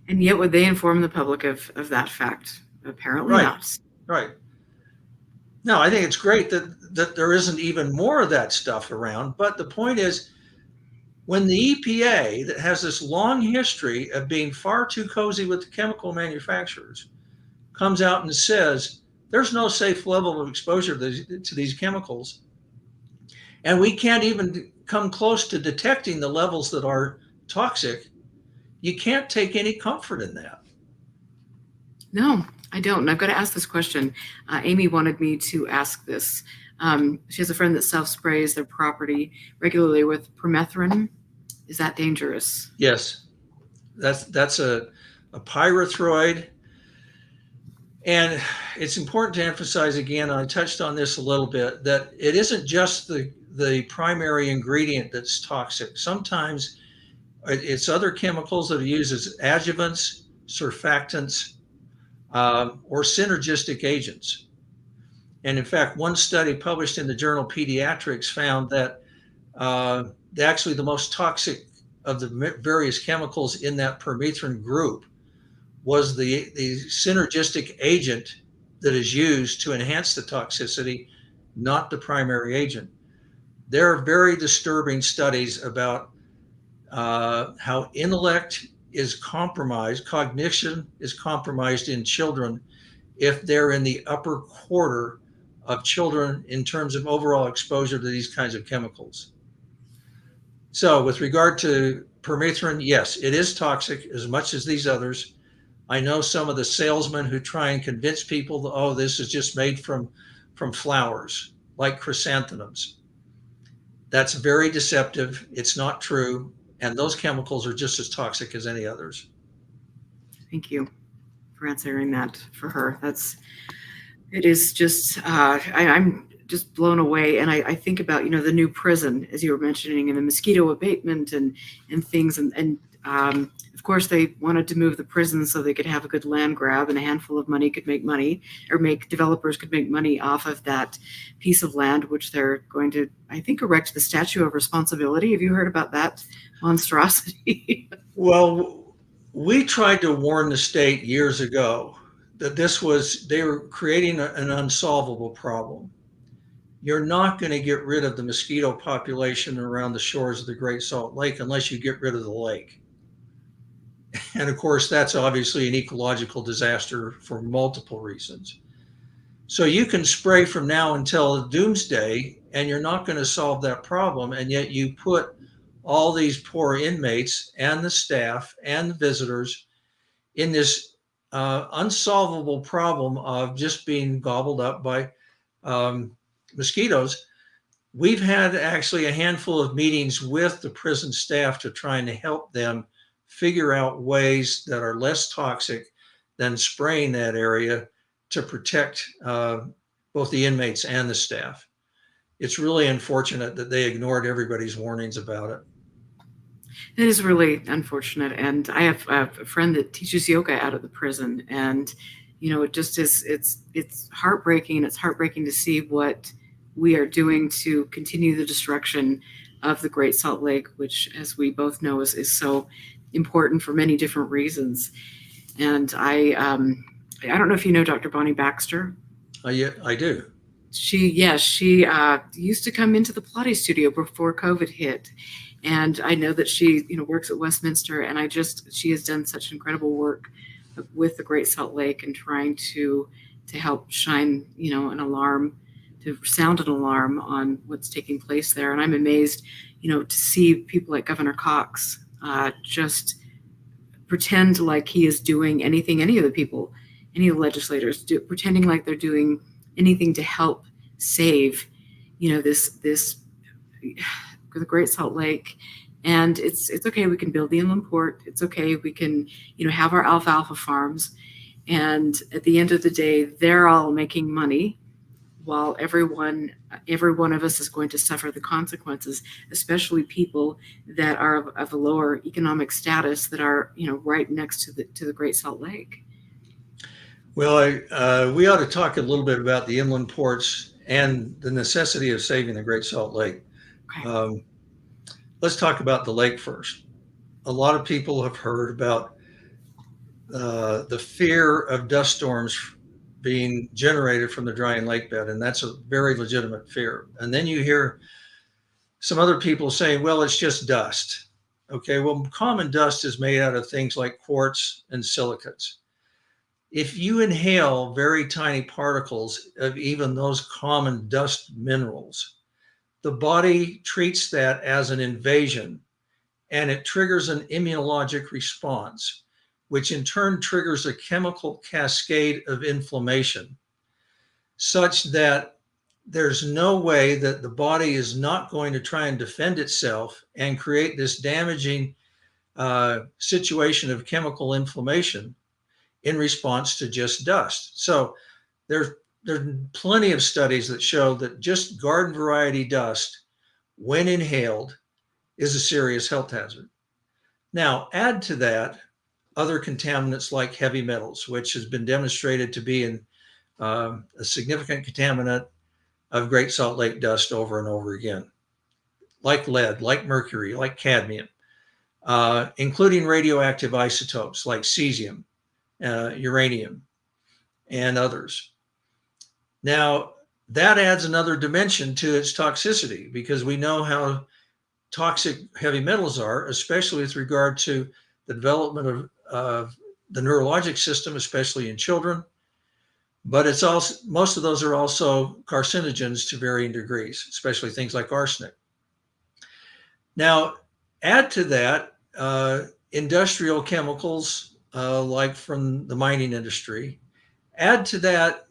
And yet, would they inform the public of that fact? Apparently Right, not. right. No, I think it's great that there isn't even more of that stuff around. But the point is, when the EPA, that has this long history of being far too cozy with the chemical manufacturers, comes out and says there's no safe level of exposure to these chemicals, and we can't even come close to detecting the levels that are toxic, you can't take any comfort in that. No, I don't. And I've got to ask this question. Amy wanted me to ask this. She has a friend that self-sprays their property regularly with permethrin. Is that dangerous? Yes, that's a pyrethroid. And it's important to emphasize again, I touched on this a little bit, that it isn't just the primary ingredient that's toxic. Sometimes it's other chemicals that are used as adjuvants, surfactants, or synergistic agents. And in fact, one study published in the journal Pediatrics found that actually the most toxic of the various chemicals in that permethrin group was the synergistic agent that is used to enhance the toxicity, not the primary agent. There are very disturbing studies about how intellect is compromised, cognition is compromised in children if they're in the upper quarter of children in terms of overall exposure to these kinds of chemicals. So with regard to permethrin, yes, it is toxic as much as these others. I know some of the salesmen who try and convince people that, oh, this is just made from flowers, like chrysanthemums. That's very deceptive. It's not true. And those chemicals are just as toxic as any others. Thank you for answering that for her. It is just, I'm just blown away. And I think about, the new prison, as you were mentioning, and the mosquito abatement and things. And of course, they wanted to move the prison so they could have a good land grab, and a handful of money could make money, or developers could make money off of that piece of land, which they're going to, I think, erect the Statue of Responsibility. Have you heard about that monstrosity? Well, we tried to warn the state years ago that they were creating an unsolvable problem. You're not going to get rid of the mosquito population around the shores of the Great Salt Lake unless you get rid of the lake. And of course, that's obviously an ecological disaster for multiple reasons. So you can spray from now until doomsday, and you're not going to solve that problem. And yet you put all these poor inmates and the staff and the visitors in this unsolvable problem of just being gobbled up by mosquitoes. We've had actually a handful of meetings with the prison staff to try and help them figure out ways that are less toxic than spraying that area to protect both the inmates and the staff. It's really unfortunate that they ignored everybody's warnings about it. It is really unfortunate. And I have a friend that teaches yoga out of the prison. And, it just is, it's heartbreaking. It's heartbreaking to see what we are doing to continue the destruction of the Great Salt Lake, which, as we both know, is so important for many different reasons. And I don't know if you know Dr. Bonnie Baxter. Yeah, I do. She used to come into the Pilates studio before COVID hit. And I know that she, works at Westminster, and she has done such incredible work with the Great Salt Lake and trying to help shine, an alarm, to sound an alarm on what's taking place there. And I'm amazed, to see people like Governor Cox just pretend like he is doing anything, any of the legislators pretending like they're doing anything to help save, the Great Salt Lake. And it's okay. We can build the inland port. It's okay. We can, have our alfalfa farms. And at the end of the day, they're all making money, while every one of us is going to suffer the consequences, especially people that are of a lower economic status that are, right next to the Great Salt Lake. Well, we ought to talk a little bit about the inland ports and the necessity of saving the Great Salt Lake. Okay. Let's talk about the lake first. A lot of people have heard about the fear of dust storms being generated from the drying lake bed, and that's a very legitimate fear. And then you hear some other people saying, well, it's just dust. Okay, well, common dust is made out of things like quartz and silicates. If you inhale very tiny particles of even those common dust minerals, the body treats that as an invasion and it triggers an immunologic response, which in turn triggers a chemical cascade of inflammation, such that there's no way that the body is not going to try and defend itself and create this damaging situation of chemical inflammation in response to just dust. So there's plenty of studies that show that just garden variety dust, when inhaled, is a serious health hazard. Now, add to that other contaminants like heavy metals, which has been demonstrated to be a significant contaminant of Great Salt Lake dust over and over again, like lead, like mercury, like cadmium, including radioactive isotopes like cesium, uranium, and others. Now, that adds another dimension to its toxicity because we know how toxic heavy metals are, especially with regard to the development of the neurologic system, especially in children. But it's also, most of those are also carcinogens to varying degrees, especially things like arsenic. Now, add to that industrial chemicals like from the mining industry, add to that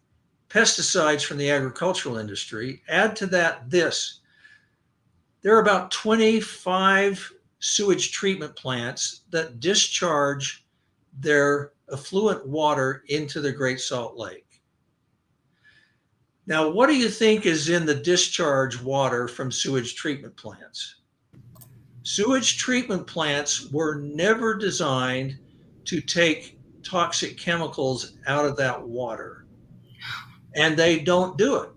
pesticides from the agricultural industry, add to that this. There are about 25 sewage treatment plants that discharge their effluent water into the Great Salt Lake. Now, what do you think is in the discharge water from sewage treatment plants? Sewage treatment plants were never designed to take toxic chemicals out of that water, and they don't do it.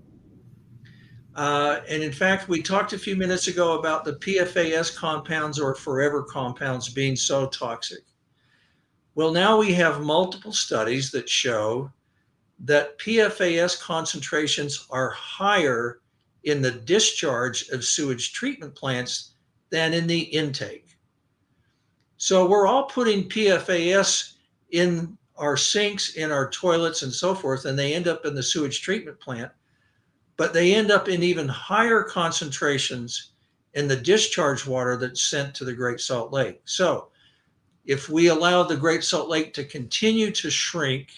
And in fact, we talked a few minutes ago about the PFAS compounds or forever compounds being so toxic. Well, now we have multiple studies that show that PFAS concentrations are higher in the discharge of sewage treatment plants than in the intake. So we're all putting PFAS in our sinks, in our toilets, and so forth, and they end up in the sewage treatment plant, but they end up in even higher concentrations in the discharge water that's sent to the Great Salt Lake. So if we allow the Great Salt Lake to continue to shrink,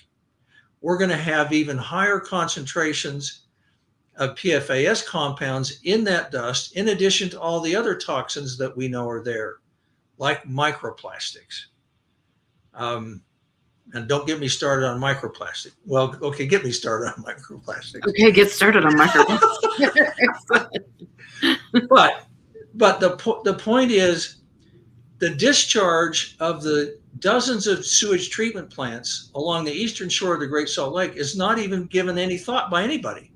we're going to have even higher concentrations of PFAS compounds in that dust, in addition to all the other toxins that we know are there, like microplastics. And don't get me started on microplastic. Well, okay, get me started on microplastics. Okay, get started on microplastics. but the point is, the discharge of the dozens of sewage treatment plants along the eastern shore of the Great Salt Lake is not even given any thought by anybody.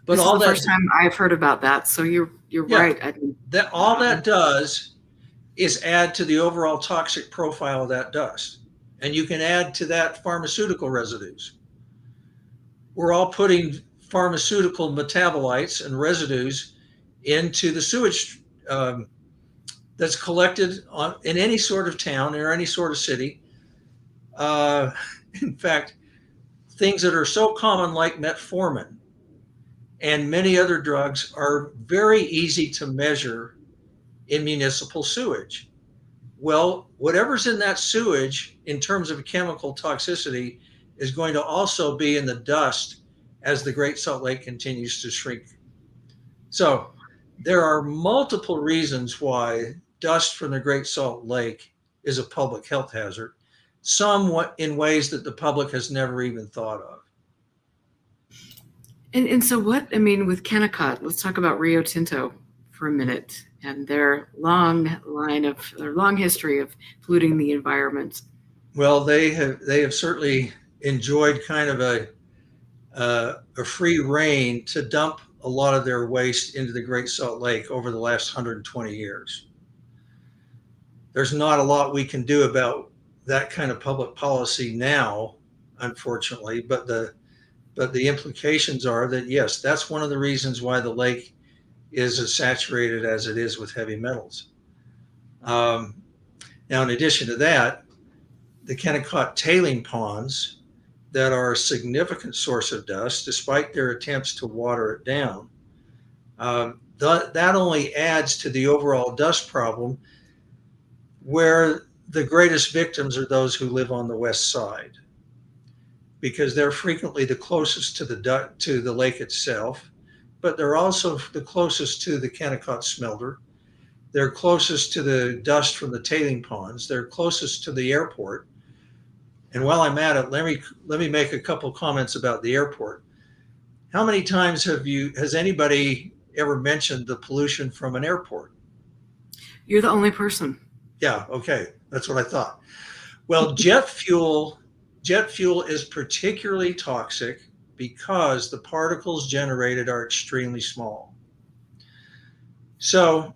But this is the first time I've heard about that. So you're right. All that does is add to the overall toxic profile of that dust. And you can add to that pharmaceutical residues. We're all putting pharmaceutical metabolites and residues into the sewage that's collected in any sort of town or any sort of city. In fact, things that are so common like metformin and many other drugs are very easy to measure in municipal sewage. Well, whatever's in that sewage in terms of chemical toxicity is going to also be in the dust as the Great Salt Lake continues to shrink. So there are multiple reasons why dust from the Great Salt Lake is a public health hazard, some in ways that the public has never even thought of. And so what, I mean, with Kennecott, let's talk about Rio Tinto for a minute and their long history of polluting the environment. Well, they have certainly enjoyed kind of a free reign to dump a lot of their waste into the Great Salt Lake over the last 120 years. There's not a lot we can do about that kind of public policy now, unfortunately, but the implications are that, yes, that's one of the reasons why the lake is as saturated as it is with heavy metals. Now, in addition to that, the Kennecott tailing ponds that are a significant source of dust, despite their attempts to water it down, that only adds to the overall dust problem, where the greatest victims are those who live on the west side, because they're frequently the closest to the lake itself, but they're also the closest to the Kennecott smelter. They're closest to the dust from the tailing ponds. They're closest to the airport. And while I'm at it, let me make a couple comments about the airport. How many times has anybody ever mentioned the pollution from an airport? You're the only person. Yeah, okay, that's what I thought. Well, jet fuel is particularly toxic because the particles generated are extremely small. So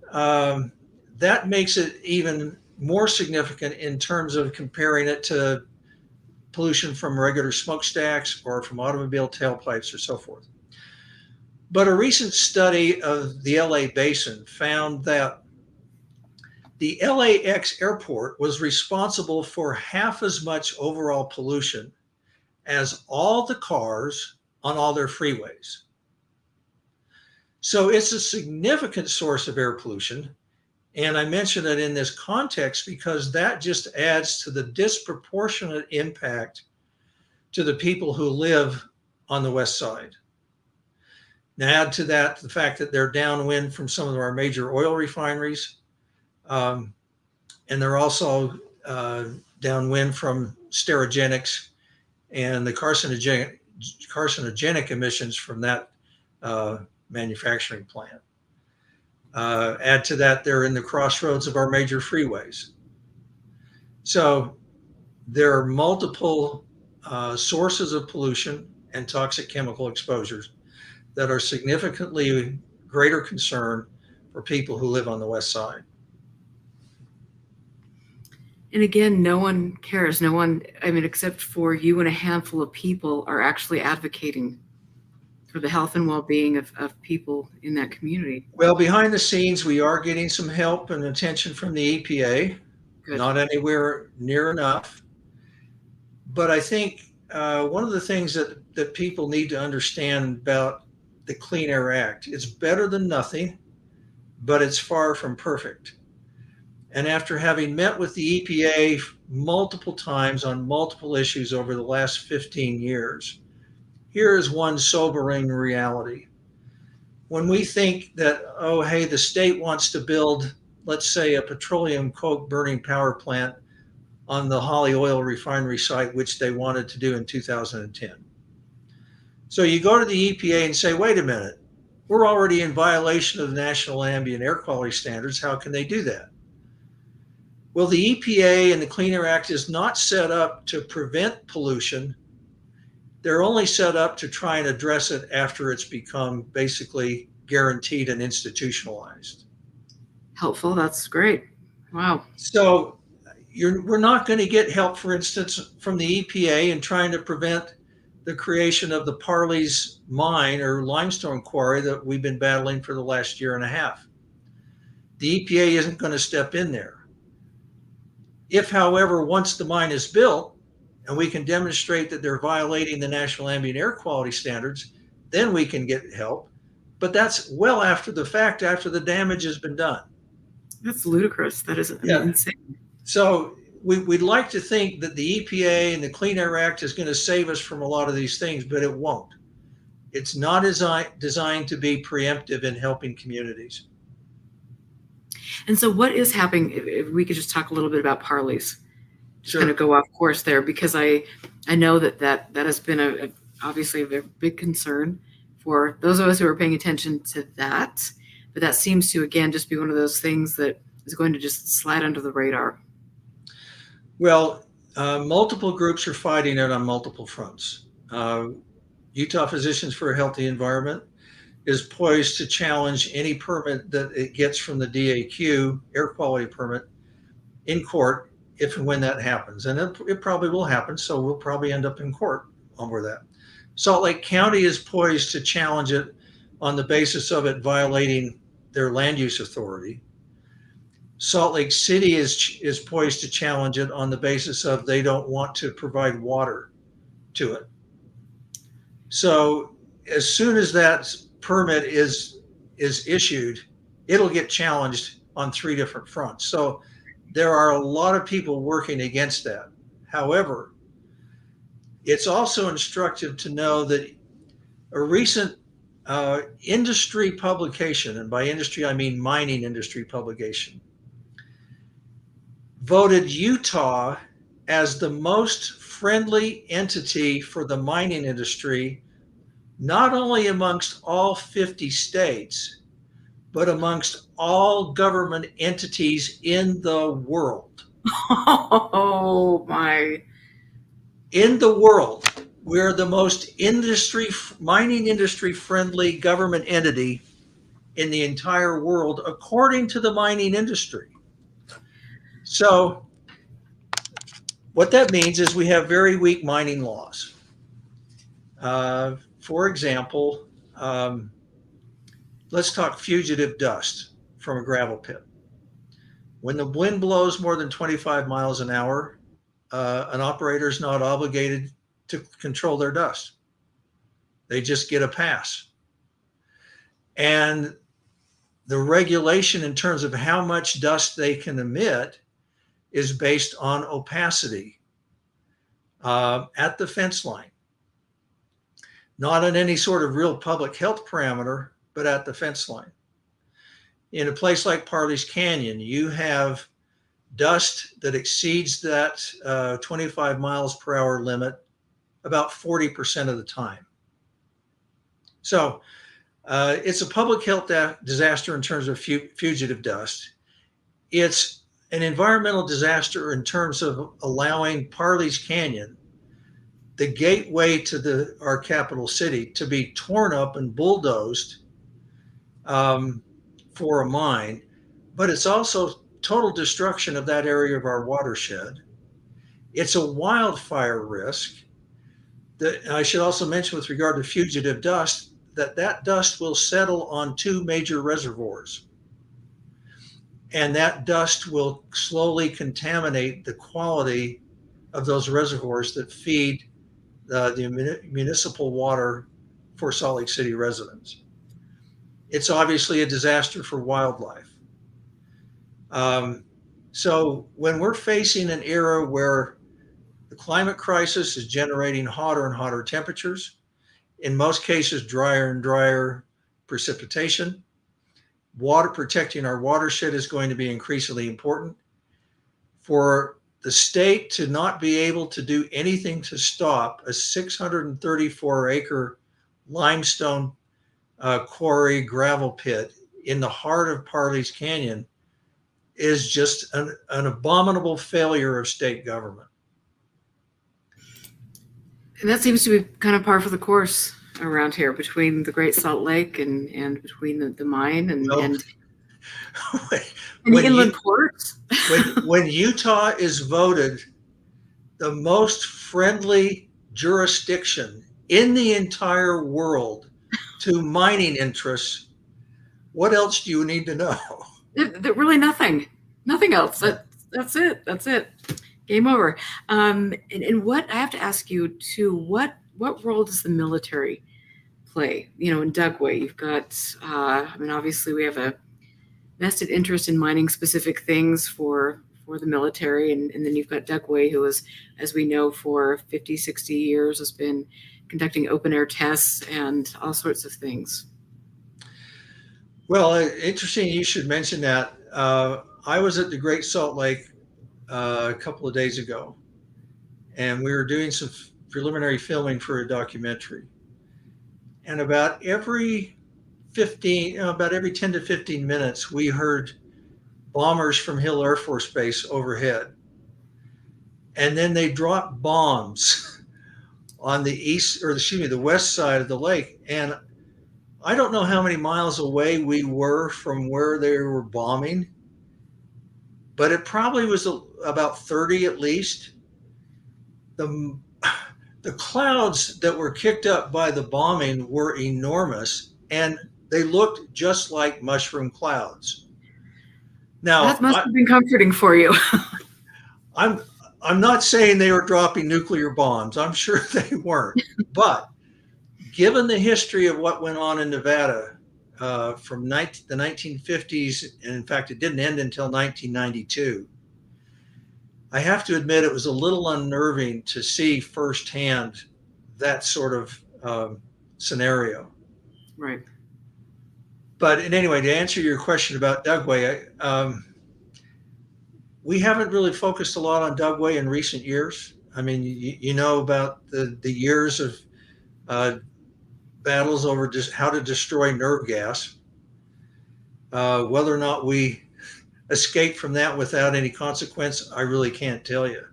that makes it even more significant in terms of comparing it to pollution from regular smokestacks or from automobile tailpipes or so forth. But a recent study of the LA basin found that the LAX airport was responsible for half as much overall pollution as all the cars on all their freeways. So it's a significant source of air pollution. And I mention it in this context because that just adds to the disproportionate impact to the people who live on the west side. Now add to that the fact that they're downwind from some of our major oil refineries, and they're also downwind from sterogenics and the carcinogenic emissions from that manufacturing plant. Add to that, they're in the crossroads of our major freeways. So there are multiple sources of pollution and toxic chemical exposures that are significantly greater concern for people who live on the west side. And again, no one cares. No one, I mean, except for you and a handful of people, are actually advocating for the health and well-being of people in that community. Well, behind the scenes, we are getting some help and attention from the EPA. Good. Not anywhere near enough. But I think one of the things that people need to understand about the Clean Air Act, it's better than nothing, but it's far from perfect. And after having met with the EPA multiple times on multiple issues over the last 15 years, here is one sobering reality. When we think that, oh, hey, the state wants to build, let's say, a petroleum coke burning power plant on the Holly Oil Refinery site, which they wanted to do in 2010. So you go to the EPA and say, wait a minute, we're already in violation of the National Ambient Air Quality Standards. How can they do that? Well, the EPA and the Clean Air Act is not set up to prevent pollution. They're only set up to try and address it after it's become basically guaranteed and institutionalized. Helpful. That's great. Wow. So we're not going to get help, for instance, from the EPA in trying to prevent the creation of the Parley's mine or limestone quarry that we've been battling for the last year and a half. The EPA isn't going to step in there. If, however, once the mine is built and we can demonstrate that they're violating the National Ambient Air Quality Standards, then we can get help. But that's well after the fact, after the damage has been done. That's ludicrous. That is insane. So we'd like to think that the EPA and the Clean Air Act is going to save us from a lot of these things, but it won't. It's not designed to be preemptive in helping communities. And so what is happening, if we could just talk a little bit about Parley's, just kind of go off course there, because I know that has been obviously a very big concern for those of us who are paying attention to that, but that seems to, again, just be one of those things that is going to just slide under the radar. Well, Multiple groups are fighting it on multiple fronts. Utah Physicians for a Healthy Environment is poised to challenge any permit that it gets from the DAQ, air quality permit, in court if and when that happens. And it probably will happen, so we'll probably end up in court over that. Salt Lake County is poised to challenge it on the basis of it violating their land use authority. Salt Lake City is poised to challenge it on the basis of they don't want to provide water to it. So as soon as that permit is issued, it'll get challenged on 3 different fronts. So there are a lot of people working against that. However, it's also instructive to know that a recent industry publication, and by industry I mean mining industry publication, voted Utah as the most friendly entity for the mining industry, not only amongst all 50 states, but amongst all government entities in the world. Oh my. In the world, we're the most mining industry friendly government entity in the entire world, according to the mining industry. So what that means is we have very weak mining laws. For example, let's talk fugitive dust from a gravel pit. When the wind blows more than 25 miles an hour, an operator is not obligated to control their dust. They just get a pass. And the regulation in terms of how much dust they can emit is based on opacity at the fence line. Not on any sort of real public health parameter, but at the fence line. In a place like Parley's Canyon, you have dust that exceeds that 25 miles per hour limit about 40% of the time. So it's a public health disaster in terms of fugitive dust. It's an environmental disaster in terms of allowing Parley's Canyon, the gateway to our capital city, to be torn up and bulldozed for a mine. But it's also total destruction of that area of our watershed. It's a wildfire risk. I should also mention with regard to fugitive dust, that dust will settle on 2 major reservoirs. And that dust will slowly contaminate the quality of those reservoirs that feed the municipal water for Salt Lake City residents. It's obviously a disaster for wildlife. So when we're facing an era where the climate crisis is generating hotter and hotter temperatures, in most cases drier and drier precipitation, protecting our watershed is going to be increasingly important. For the state to not be able to do anything to stop a 634-acre limestone quarry gravel pit in the heart of Parley's Canyon is just an abominable failure of state government. And that seems to be kind of par for the course around here between the Great Salt Lake and between the mine and the inland ports. when Utah is voted the most friendly jurisdiction in the entire world to mining interests, what else do you need to know? Really nothing else. That's it. Game over. And what I have to ask you too, what role does the military play? In Dugway, you've got, obviously we have a vested interest in mining specific things for the military. And then you've got Dugway, who is, as we know, for 50, 60 years has been conducting open air tests and all sorts of things. Well, interesting you should mention that. I was at the Great Salt Lake a couple of days ago, and we were doing some preliminary filming for a documentary. And about every 10 to 15 minutes, we heard bombers from Hill Air Force Base overhead. and then they dropped bombs on the west side of the lake. And I don't know how many miles away we were from where they were bombing, but it probably was about 30 at least. The clouds that were kicked up by the bombing were enormous, and they looked just like mushroom clouds. That Now, must have been comforting for you. I'm not saying they were dropping nuclear bombs. I'm sure they weren't. But given the history of what went on in Nevada from the 1950s, and in fact, it didn't end until 1992, I have to admit it was a little unnerving to see firsthand that sort of scenario. Right. But anyway, to answer your question about Dugway, we haven't really focused a lot on Dugway in recent years. I mean, you know about the years of battles over just how to destroy nerve gas. Whether or not we escape from that without any consequence, I really can't tell you.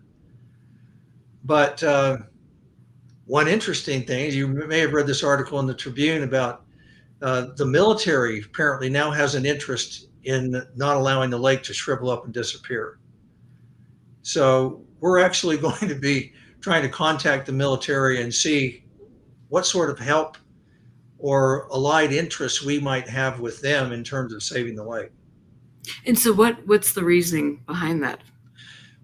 But one interesting thing is, you may have read this article in the Tribune about the military apparently now has an interest in not allowing the lake to shrivel up and disappear. So we're actually going to be trying to contact the military and see what sort of help or allied interests we might have with them in terms of saving the lake. And so what's the reasoning behind that?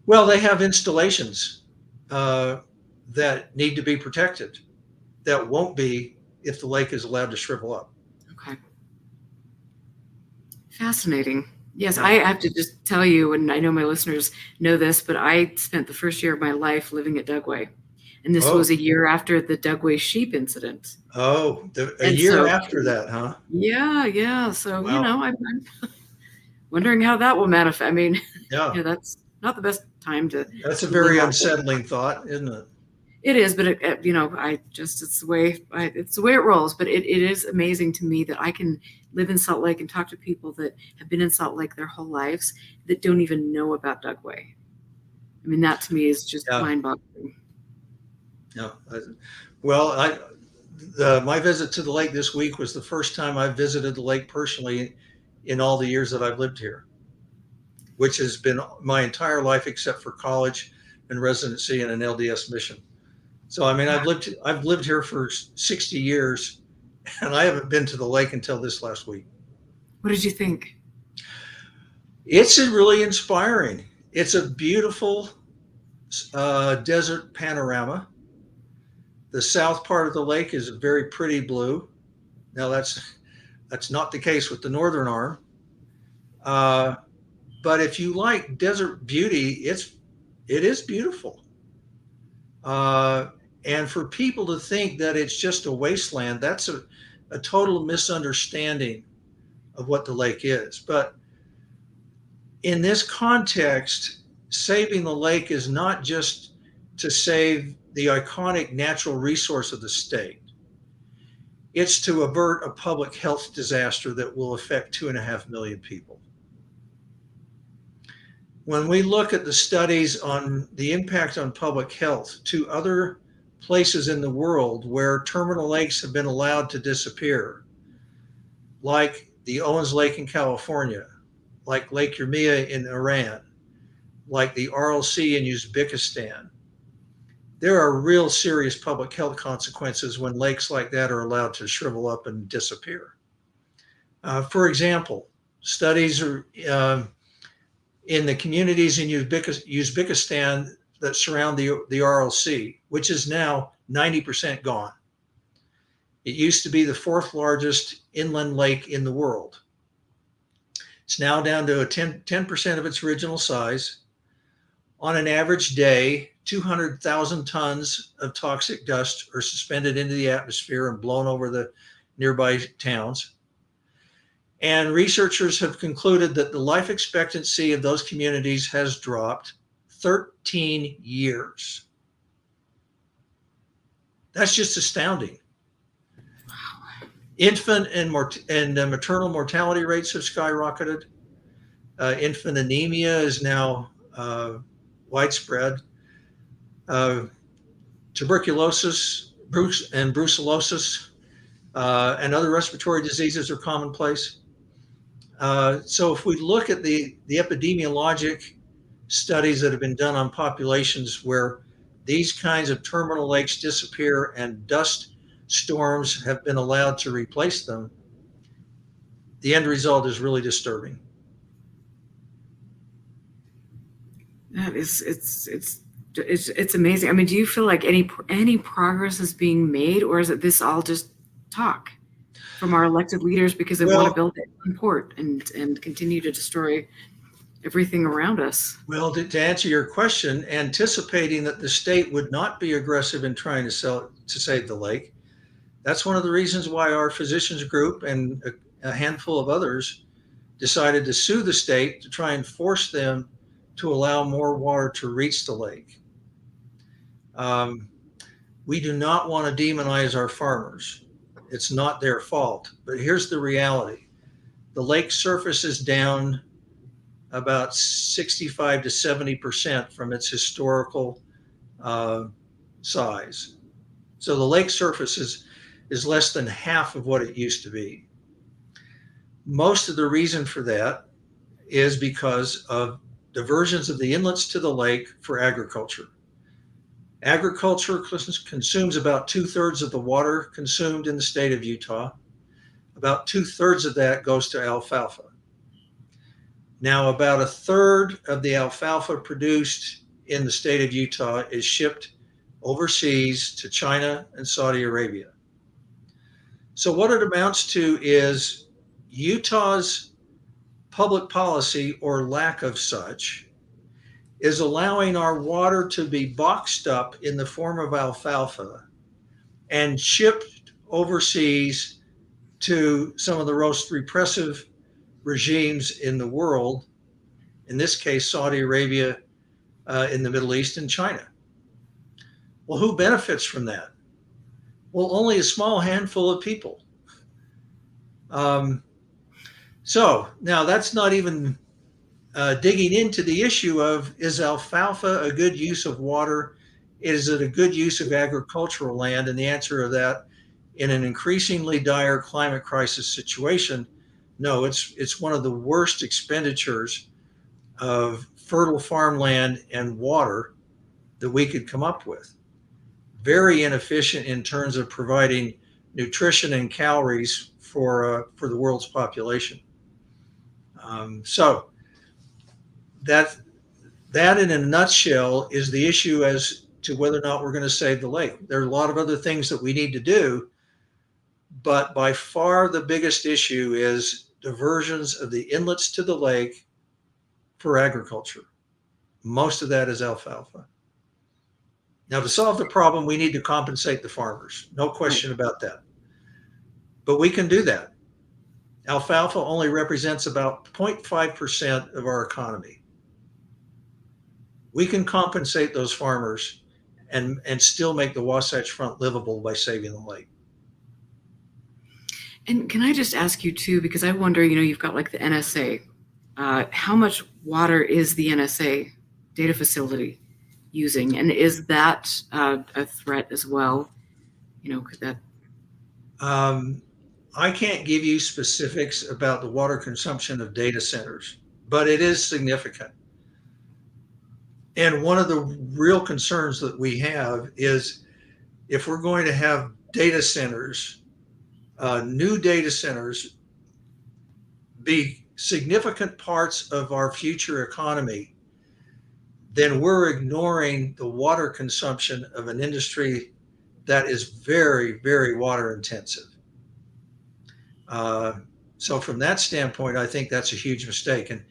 Well, they have installations that need to be protected that won't be if the lake is allowed to shrivel up. Okay. Fascinating. Yes, I have to just tell you, and I know my listeners know this, but I spent the first year of my life living at Dugway. And this was a year after the Dugway sheep incident. Oh, a year after that, huh? Yeah. So, Wow. I'm wondering how that will manifest. I mean, Yeah, that's not the best time to. that's a to very live out unsettling thought, isn't it? It is, but it's the way it rolls. But it is amazing to me that I can live in Salt Lake and talk to people that have been in Salt Lake their whole lives that don't even know about Dugway. I mean, that to me is just mind-boggling. Yeah. Well, my visit to the lake this week was the first time I've visited the lake personally in all the years that I've lived here, which has been my entire life except for college and residency and an LDS mission. So, I mean, I've lived here for 60 years, and I haven't been to the lake until this last week. What did you think? It's really inspiring. It's a beautiful desert panorama. The south part of the lake is a very pretty blue. Now, that's not the case with the northern arm. But if you like desert beauty, it is beautiful. And for people to think that it's just a wasteland, that's a total misunderstanding of what the lake is. But in this context, saving the lake is not just to save the iconic natural resource of the state. It's to avert a public health disaster that will affect 2.5 million people. When we look at the studies on the impact on public health to other places in the world where terminal lakes have been allowed to disappear, like the Owens Lake in California, like Lake Urmia in Iran, like the Aral Sea in Uzbekistan, there are real serious public health consequences when lakes like that are allowed to shrivel up and disappear. For example, studies are in the communities in Uzbekistan that surround the Aral Sea, which is now 90% gone. It used to be the 4th largest inland lake in the world. It's now down to 10% of its original size. On an average day, 200,000 tons of toxic dust are suspended into the atmosphere and blown over the nearby towns. And researchers have concluded that the life expectancy of those communities has dropped 13 years. That's just astounding. Infant and maternal mortality rates have skyrocketed. Infant anemia is now widespread. Uh, Tuberculosis, brucellosis, and other respiratory diseases are commonplace. So if we look at the epidemiologic studies that have been done on populations where these kinds of terminal lakes disappear and dust storms have been allowed to replace them, the end result is really disturbing. That is, it's amazing. I mean, do you feel like any progress is being made, or is it this all just talk from our elected leaders because they want to build a port and continue to destroy everything around us? Well, to answer your question, anticipating that the state would not be aggressive in trying to save the lake, that's one of the reasons why our physicians group and a handful of others decided to sue the state to try and force them to allow more water to reach the lake. We do not want to demonize our farmers. It's not their fault. But here's the reality. The lake surface is down about 65 to 70% from its historical size. So the lake surface is less than half of what it used to be. Most of the reason for that is because of diversions of the inlets to the lake for agriculture. Agriculture consumes about 2/3 of the water consumed in the state of Utah. About 2/3 of that goes to alfalfa. Now, about 1/3 of the alfalfa produced in the state of Utah is shipped overseas to China and Saudi Arabia. So what it amounts to is Utah's public policy, or lack of such, is allowing our water to be boxed up in the form of alfalfa and shipped overseas to some of the most repressive regimes in the world, in this case, Saudi Arabia, in the Middle East, and China. Well, who benefits from that? Well, only a small handful of people. So now that's not even digging into the issue of, is alfalfa a good use of water? Is it a good use of agricultural land? And the answer to that, in an increasingly dire climate crisis situation, no, it's one of the worst expenditures of fertile farmland and water that we could come up with. Very inefficient in terms of providing nutrition and calories for the world's population. So that in a nutshell is the issue as to whether or not we're going to save the lake. There are a lot of other things that we need to do, but by far the biggest issue is diversions of the inlets to the lake for agriculture. Most of that is alfalfa. Now, to solve the problem, we need to compensate the farmers. No question about that. But we can do that. Alfalfa only represents about 0.5% of our economy. We can compensate those farmers and still make the Wasatch Front livable by saving the lake. And can I just ask you too, because I wonder, you've got like the NSA. How much water is the NSA data facility using? And is that a threat as well? Could that... I can't give you specifics about the water consumption of data centers, but it is significant. And one of the real concerns that we have is if we're going to have data centers, new data centers, be significant parts of our future economy, then we're ignoring the water consumption of an industry that is very, very water intensive. So from that standpoint, I think that's a huge mistake. And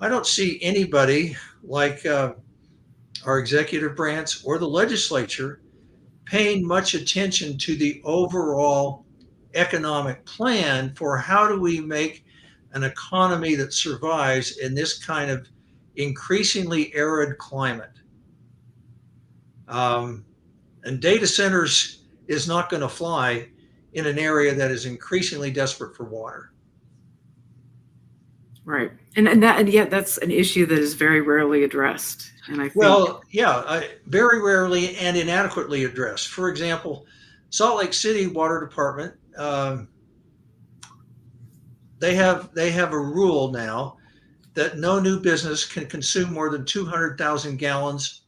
I don't see anybody like our executive branch or the legislature paying much attention to the overall economic plan for how do we make an economy that survives in this kind of increasingly arid climate. And data centers is not going to fly in an area that is increasingly desperate for water. Right. And yet that's an issue that is very rarely addressed. And I think, Well, yeah, very rarely and inadequately addressed. For example, Salt Lake City Water Department, they have a rule now that no new business can consume more than 200,000 gallons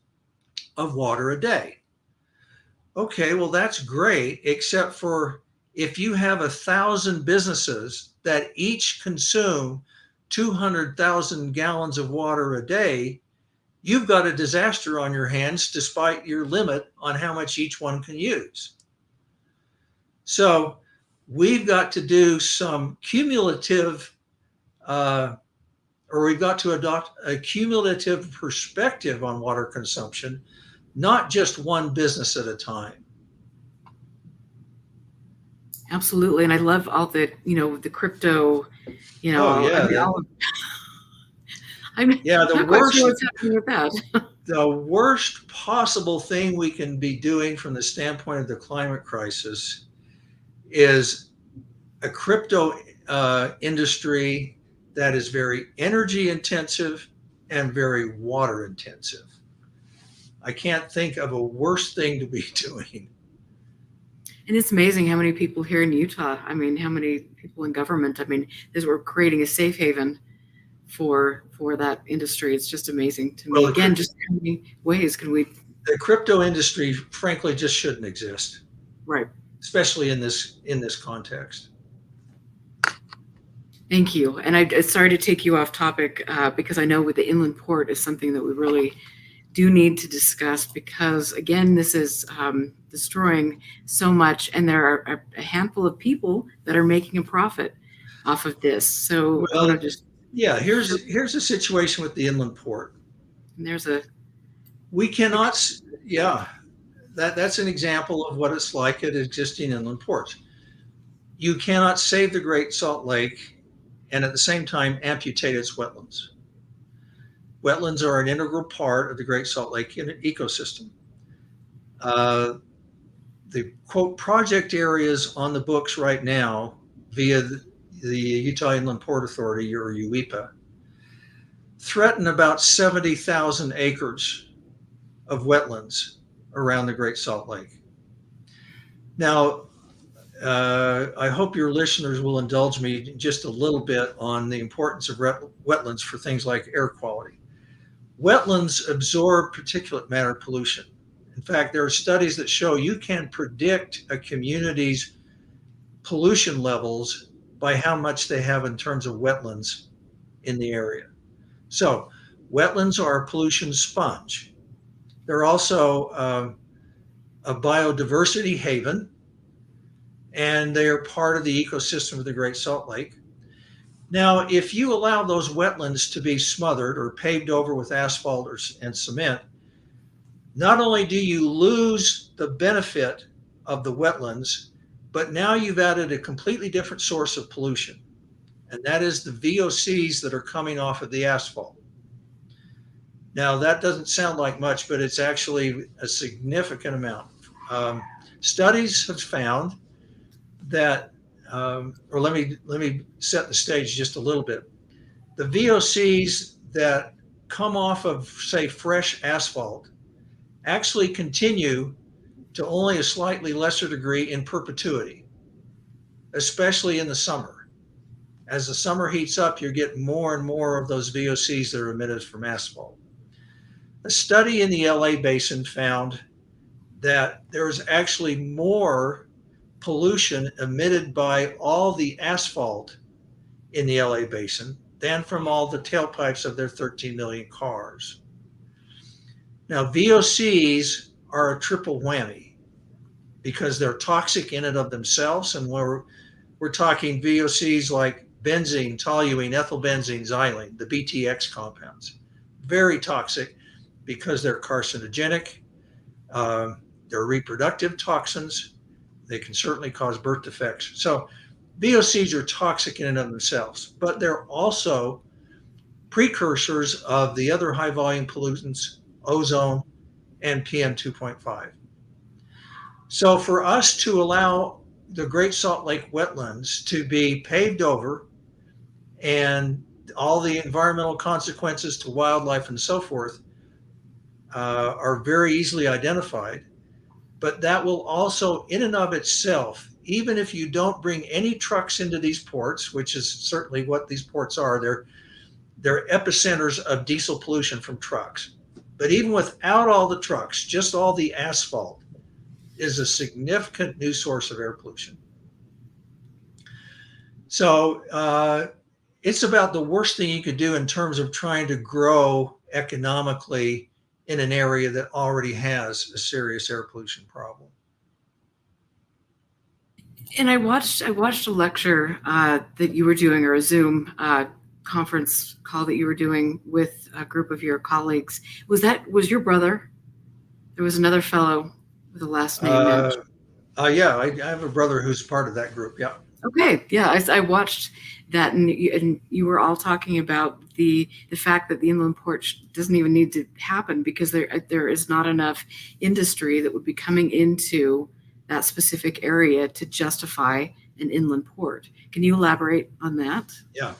of water a day. Okay, well, that's great, except for if you have 1,000 businesses that each consume 200,000 gallons of water a day, you've got a disaster on your hands despite your limit on how much each one can use. So we've got to do some cumulative, or we've got to adopt a cumulative perspective on water consumption, not just one business at a time. absolutely. And I love all the crypto, Oh yeah, I'm yeah. not quite sure what's happening with that. The worst possible thing we can be doing from the standpoint of the climate crisis is a crypto industry that is very energy intensive and very water intensive. I can't think of a worse thing to be doing. And it's amazing how many people here in Utah, I mean, how many people in government, I mean, we're creating a safe haven for that industry. It's just amazing to me. Well, Again, just how many ways can we? The crypto industry, frankly, just shouldn't exist, Right. especially in this context. Thank you. And I sorry to take you off topic because I know with the inland port is something that we really do need to discuss because, again, this is destroying so much, and there are a handful of people that are making a profit off of this. So I want to just here's a situation with the inland port. and We cannot, that's an example of what it's like at existing inland ports. You cannot save the Great Salt Lake and at the same time amputate its wetlands. Wetlands are an integral part of the Great Salt Lake ecosystem. The quote project areas on the books right now via the Utah Inland Port Authority, or UIPA, threaten about 70,000 acres of wetlands around the Great Salt Lake. Now, I hope your listeners will indulge me just a little bit on the importance of wetlands for things like air quality. Wetlands absorb particulate matter pollution. In fact, there are studies that show you can predict a community's pollution levels by how much they have in terms of wetlands in the area. So wetlands are a pollution sponge. They're also a biodiversity haven, and they are part of the ecosystem of the Great Salt Lake. Now, if you allow those wetlands to be smothered or paved over with asphalt and cement, not only do you lose the benefit of the wetlands, but now you've added a completely different source of pollution, and that is the VOCs that are coming off of the asphalt. Now, that doesn't sound like much, but it's actually a significant amount. Studies have found that, or let me set the stage just a little bit. The VOCs that come off of, say, fresh asphalt actually continue to only a slightly lesser degree in perpetuity, especially in the summer. As the summer heats up, you get more and more of those VOCs that are emitted from asphalt. A study in the LA basin found that there's actually more pollution emitted by all the asphalt in the LA basin than from all the tailpipes of their 13 million cars. Now, VOCs are a triple whammy because they're toxic in and of themselves, and we're talking VOCs like benzene, toluene, ethylbenzene, xylene, the BTX compounds. Very toxic because they're carcinogenic, they're reproductive toxins, they can certainly cause birth defects. So VOCs are toxic in and of themselves, but they're also precursors of the other high volume pollutants, ozone and PM 2.5. So for us to allow the Great Salt Lake wetlands to be paved over and all the environmental consequences to wildlife and so forth are very easily identified. But that will also, in and of itself, even if you don't bring any trucks into these ports, which is certainly what these ports are, they're epicenters of diesel pollution from trucks. But even without all the trucks, just all the asphalt is a significant new source of air pollution. So it's about the worst thing you could do in terms of trying to grow economically in an area that already has a serious air pollution problem. And I watched a lecture that you were doing, or a Zoom conference call that you were doing with a group of your colleagues. Was your brother? There was another fellow with the last name. Yeah, I have a brother who's part of that group. Yeah. Okay, yeah, I watched that, and you were all talking about the fact that the inland port doesn't even need to happen because there is not enough industry that would be coming into that specific area to justify an inland port. Can you elaborate on that? Yeah.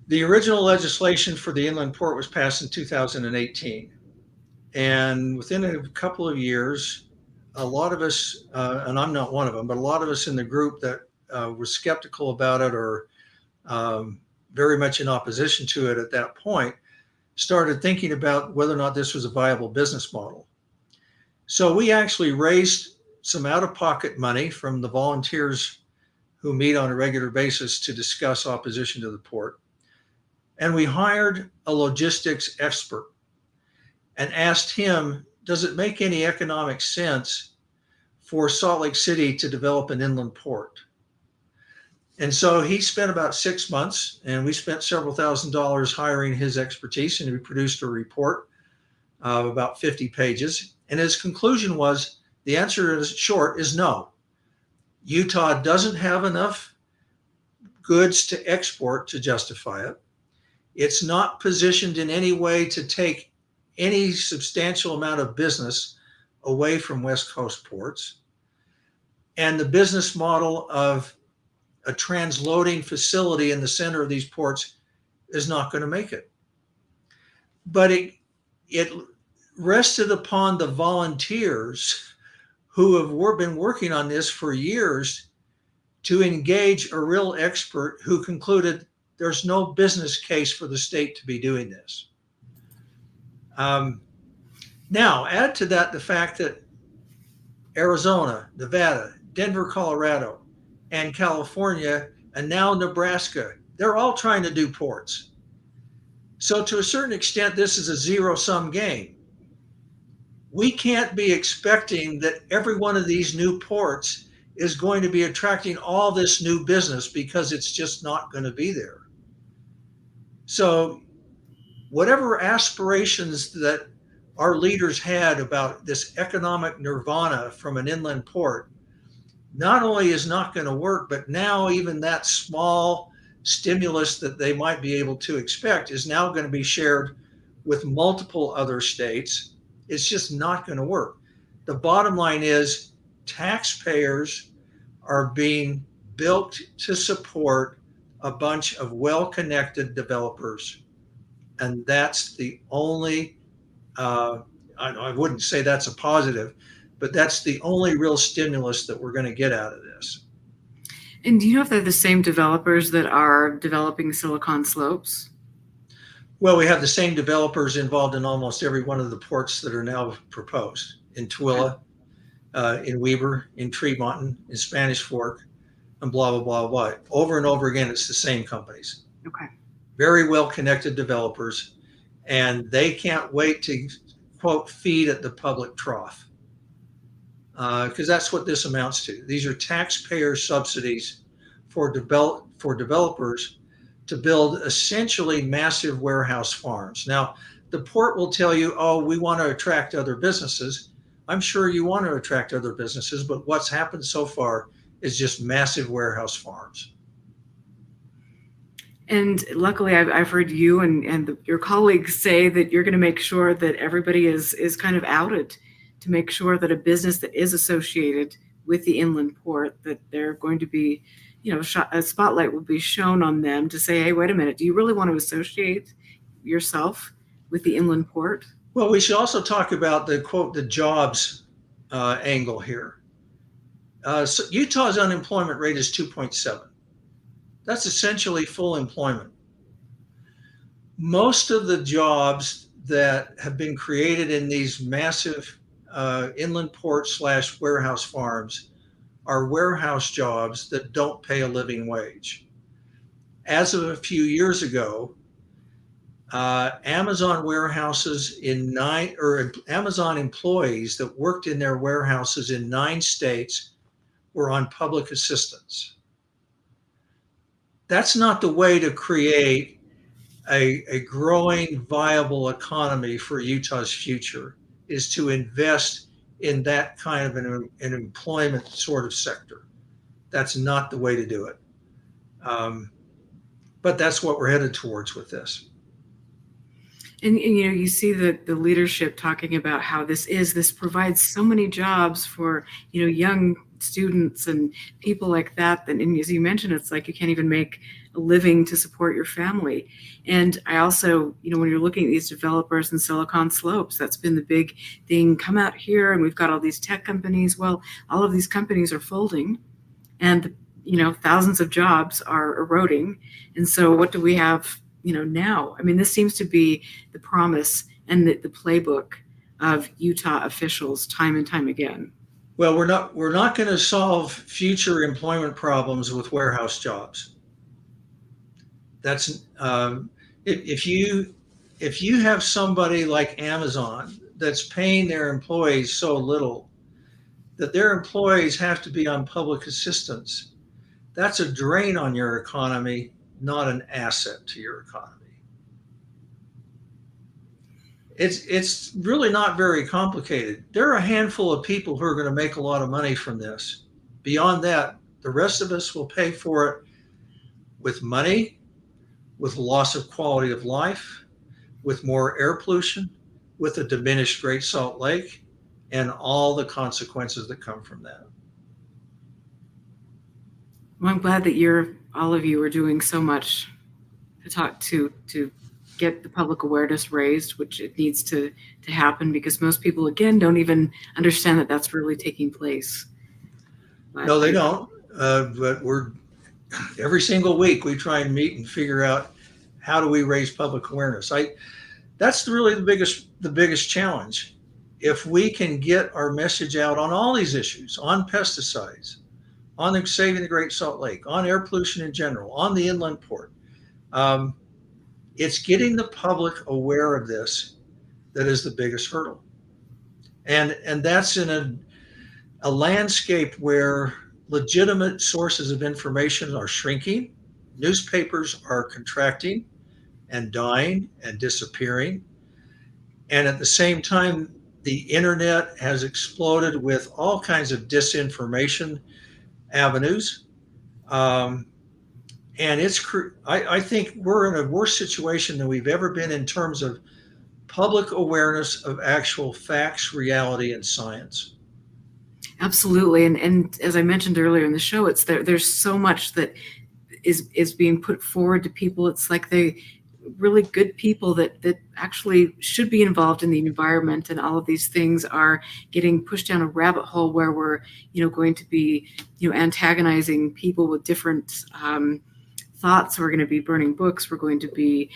The original legislation for the inland port was passed in 2018. And within a couple of years, a lot of us, and I'm not one of them, but a lot of us in the group that were skeptical about it or very much in opposition to it at that point, started thinking about whether or not this was a viable business model. So we actually raised some out-of-pocket money from the volunteers who meet on a regular basis to discuss opposition to the port. And we hired a logistics expert and asked him, does it make any economic sense for Salt Lake City to develop an inland port? And so he spent about 6 months, and we spent several $1,000s hiring his expertise, and we produced a report of about 50 pages. And his conclusion was, the answer is short, is no. Utah doesn't have enough goods to export to justify it. It's not positioned in any way to take any substantial amount of business away from West Coast ports. And the business model of a transloading facility in the center of these ports is not going to make it. But it rested upon the volunteers who have been working on this for years to engage a real expert who concluded there's no business case for the state to be doing this. Now, add to that the fact that Arizona, Nevada, Denver, Colorado, and California, and now Nebraska, they're all trying to do ports. So to a certain extent, this is a zero-sum game. We can't be expecting that every one of these new ports is going to be attracting all this new business because it's just not going to be there. So whatever aspirations that our leaders had about this economic nirvana from an inland port, not only is not going to work, but now even that small stimulus that they might be able to expect is now going to be shared with multiple other states. It's just not going to work. The bottom line is taxpayers are being built to support a bunch of well-connected developers. And that's the only, I wouldn't say that's a positive, but that's the only real stimulus that we're going to get out of this. And do you know if they're the same developers that are developing Silicon Slopes? Well, we have the same developers involved in almost every one of the ports that are now proposed, in Tooele, in Weber, in Tremonton, in Spanish Fork, and blah, blah, blah, blah. Over and over again, it's the same companies. Okay. Very well-connected developers, and they can't wait to, quote, feed at the public trough. Because that's what this amounts to. These are taxpayer subsidies for developers to build essentially massive warehouse farms. Now, the port will tell you, oh, we want to attract other businesses. I'm sure you want to attract other businesses, but what's happened so far is just massive warehouse farms. And luckily, I've heard you and your colleagues say that you're going to make sure that everybody is kind of outed to make sure that a business that is associated with the inland port, that they're going to be, a spotlight will be shown on them to say, hey, wait a minute, do you really want to associate yourself with the inland port? Well, we should also talk about the jobs angle here. So Utah's unemployment rate is 2.7. That's essentially full employment. Most of the jobs that have been created in these massive inland port / warehouse farms are warehouse jobs that don't pay a living wage. As of a few years ago, Amazon warehouses Amazon employees that worked in their warehouses in 9 states were on public assistance. That's not the way to create a growing, viable economy for Utah's future, is to invest in that kind of an employment sort of sector. That's not the way to do it. But that's what we're headed towards with this. And you see the leadership talking about how this provides so many jobs for, young students and people like that. And as you mentioned, it's like you can't even make a living to support your family. And I also, when you're looking at these developers in Silicon Slopes, that's been the big thing. Come out here and we've got all these tech companies. Well, all of these companies are folding and, thousands of jobs are eroding. And so what do we have now? I mean, this seems to be the promise and the playbook of Utah officials time and time again. Well, we're not going to solve future employment problems with warehouse jobs. That's if you have somebody like Amazon that's paying their employees so little that their employees have to be on public assistance, that's a drain on your economy, not an asset to your economy. It's really not very complicated. There are a handful of people who are going to make a lot of money from this. Beyond that, the rest of us will pay for it with money, with loss of quality of life, with more air pollution, with a diminished Great Salt Lake, and all the consequences that come from that. Well, I'm glad that all of you are doing so much to get the public awareness raised, which it needs to happen, because most people, again, don't even understand that that's really taking place. No, they don't. But every single week we try and meet and figure out how do we raise public awareness. That's really the biggest challenge. If we can get our message out on all these issues, on pesticides, on saving the Great Salt Lake, on air pollution in general, on the inland port, it's getting the public aware of this that is the biggest hurdle. And that's in a landscape where legitimate sources of information are shrinking, newspapers are contracting and dying and disappearing. And at the same time, the internet has exploded with all kinds of disinformation avenues. And I think we're in a worse situation than we've ever been in terms of public awareness of actual facts, reality, and science. Absolutely. And as I mentioned earlier in the show, there's so much that is being put forward to people. It's like really good people that actually should be involved in the environment, and all of these things are getting pushed down a rabbit hole where we're going to be antagonizing people with different thoughts. We're going to be burning books. We're going to be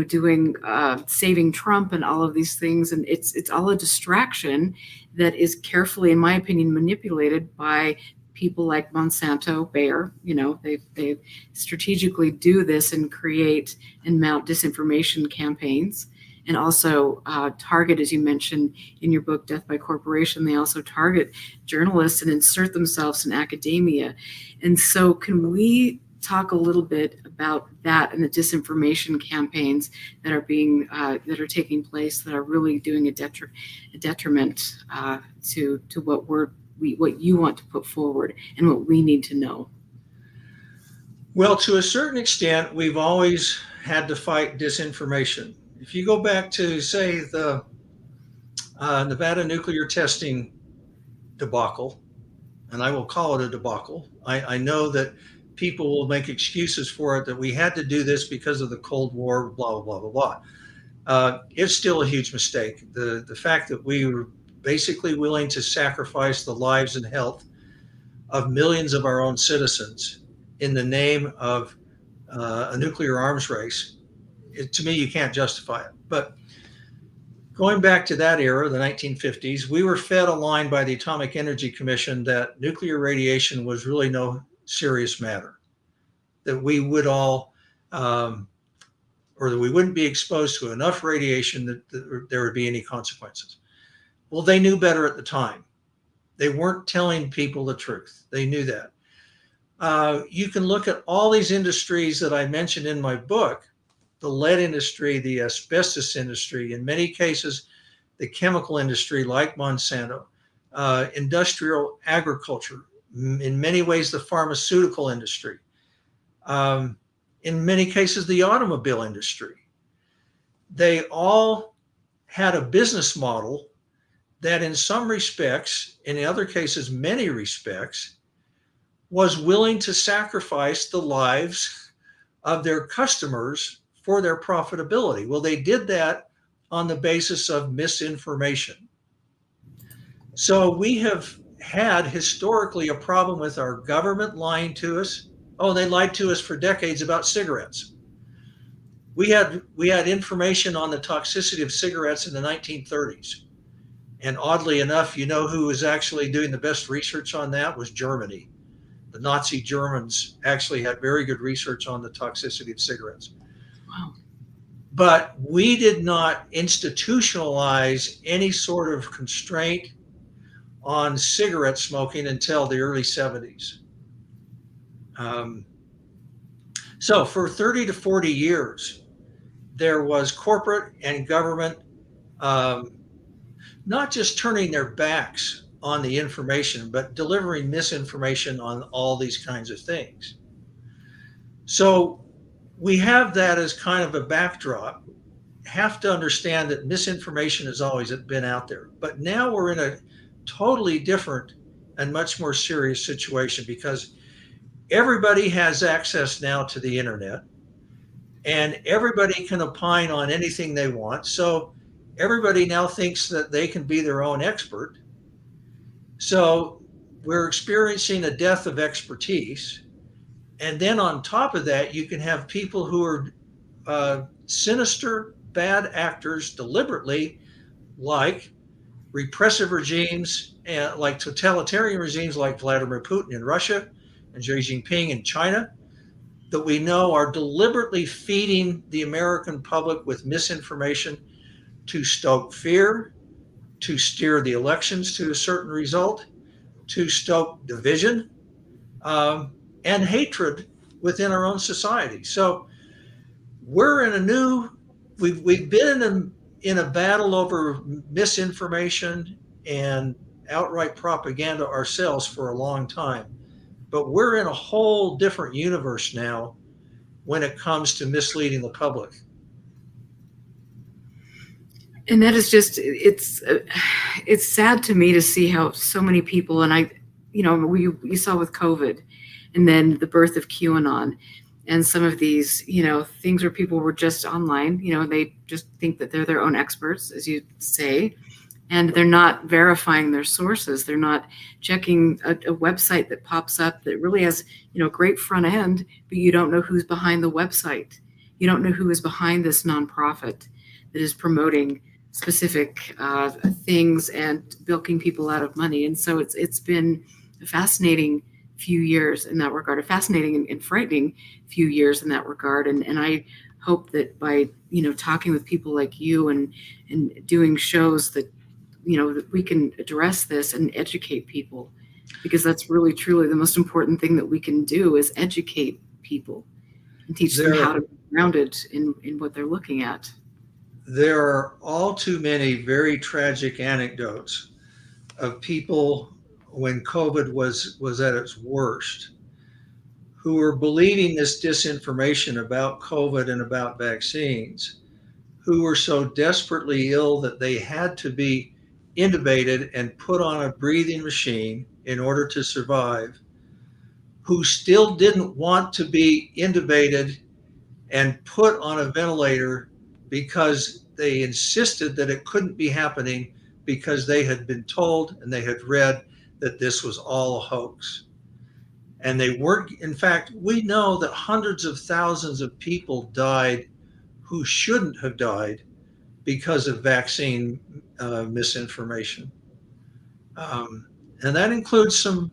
doing saving Trump and all of these things, and it's all a distraction that is carefully, in my opinion, manipulated by people like Monsanto, Bayer. They strategically do this and create and mount disinformation campaigns, and also target, as you mentioned in your book, Death by Corporation. They also target journalists and insert themselves in academia. And so can we talk a little bit about that and the disinformation campaigns that are taking place, that are really doing a detriment to what you want to put forward and what we need to know? Well, to a certain extent, we've always had to fight disinformation. If you go back to, say, the Nevada nuclear testing debacle, and I will call it a debacle, I know that people will make excuses for it, that we had to do this because of the Cold War, blah, blah, blah, blah, blah. It's still a huge mistake. The fact that we were basically willing to sacrifice the lives and health of millions of our own citizens in the name of a nuclear arms race, to me, you can't justify it. But going back to that era, the 1950s, we were fed a line by the Atomic Energy Commission that nuclear radiation was really no serious matter, that we would all, or that we wouldn't be exposed to enough radiation that there would be any consequences. Well, they knew better at the time. They weren't telling people the truth. They knew that. You can look at all these industries that I mentioned in my book, the lead industry, the asbestos industry, in many cases, the chemical industry like Monsanto, industrial agriculture, in many ways, the pharmaceutical industry, in many cases, the automobile industry. They all had a business model that in some respects, in other cases, many respects, was willing to sacrifice the lives of their customers for their profitability. Well, they did that on the basis of misinformation. So we have had historically a problem with our government lying to us. Oh, they lied to us for decades about cigarettes. We had information on the toxicity of cigarettes in the 1930s. And oddly enough, you know who was actually doing the best research on that was Germany. The Nazi Germans actually had very good research on the toxicity of cigarettes. Wow. But we did not institutionalize any sort of constraint on cigarette smoking until the early 70s. So for 30 to 40 years, there was corporate and government not just turning their backs on the information, but delivering misinformation on all these kinds of things. So we have that as kind of a backdrop. Have to understand that misinformation has always been out there, but now we're in a totally different and much more serious situation because everybody has access now to the internet and everybody can opine on anything they want. So everybody now thinks that they can be their own expert. So we're experiencing a death of expertise. And then on top of that, you can have people who are sinister, bad actors deliberately, like repressive regimes, like totalitarian regimes like Vladimir Putin in Russia and Xi Jinping in China, that we know are deliberately feeding the American public with misinformation to stoke fear, to steer the elections to a certain result, to stoke division and hatred within our own society. So we're in a new, we've been in a battle over misinformation and outright propaganda ourselves for a long time, but we're in a whole different universe now when it comes to misleading the public. And that is just, it's sad to me to see how so many people, and you saw with COVID and then the birth of QAnon and some of these, things where people were just online, they just think that they're their own experts, as you say, and they're not verifying their sources. They're not checking a website that pops up that really has, great front end, but you don't know who's behind the website. You don't know who is behind this nonprofit that is promoting specific things and bilking people out of money. And so it's been a fascinating few years in that regard, a fascinating and frightening few years in that regard. And I hope that by, talking with people like you and doing shows that, that we can address this and educate people, because that's really, truly the most important thing that we can do is educate people and teach them how to be grounded in what they're looking at. There are all too many very tragic anecdotes of people when COVID was at its worst, who were believing this disinformation about COVID and about vaccines, who were so desperately ill that they had to be intubated and put on a breathing machine in order to survive, who still didn't want to be intubated and put on a ventilator because they insisted that it couldn't be happening because they had been told and they had read that this was all a hoax. And they weren't, in fact, we know that hundreds of thousands of people died who shouldn't have died because of vaccine misinformation. And that includes some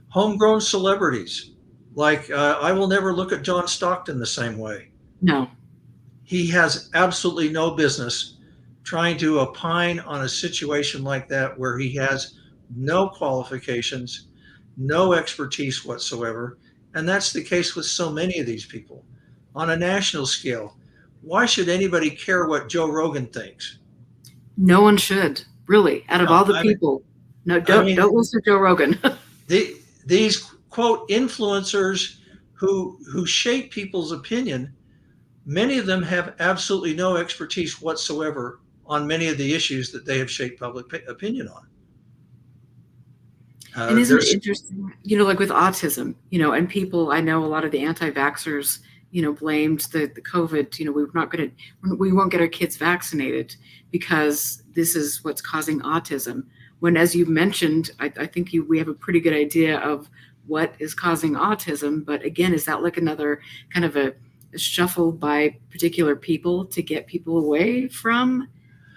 homegrown celebrities. Like, I will never look at John Stockton the same way. No. He has absolutely no business trying to opine on a situation like that where he has no qualifications, no expertise whatsoever. And that's the case with so many of these people. On a national scale, why should anybody care what Joe Rogan thinks? No one should, really, out of No, all the people. No, don't listen to Joe Rogan. These quote influencers who shape people's opinion, many of them have absolutely no expertise whatsoever on many of the issues that they have shaped public opinion on. And isn't it interesting, like with autism, and people, I know a lot of the anti-vaxxers, blamed the COVID, we won't get our kids vaccinated because this is what's causing autism. When, as you mentioned, I think we have a pretty good idea of what is causing autism. But again, is that like another kind of a shuffle by particular people to get people away from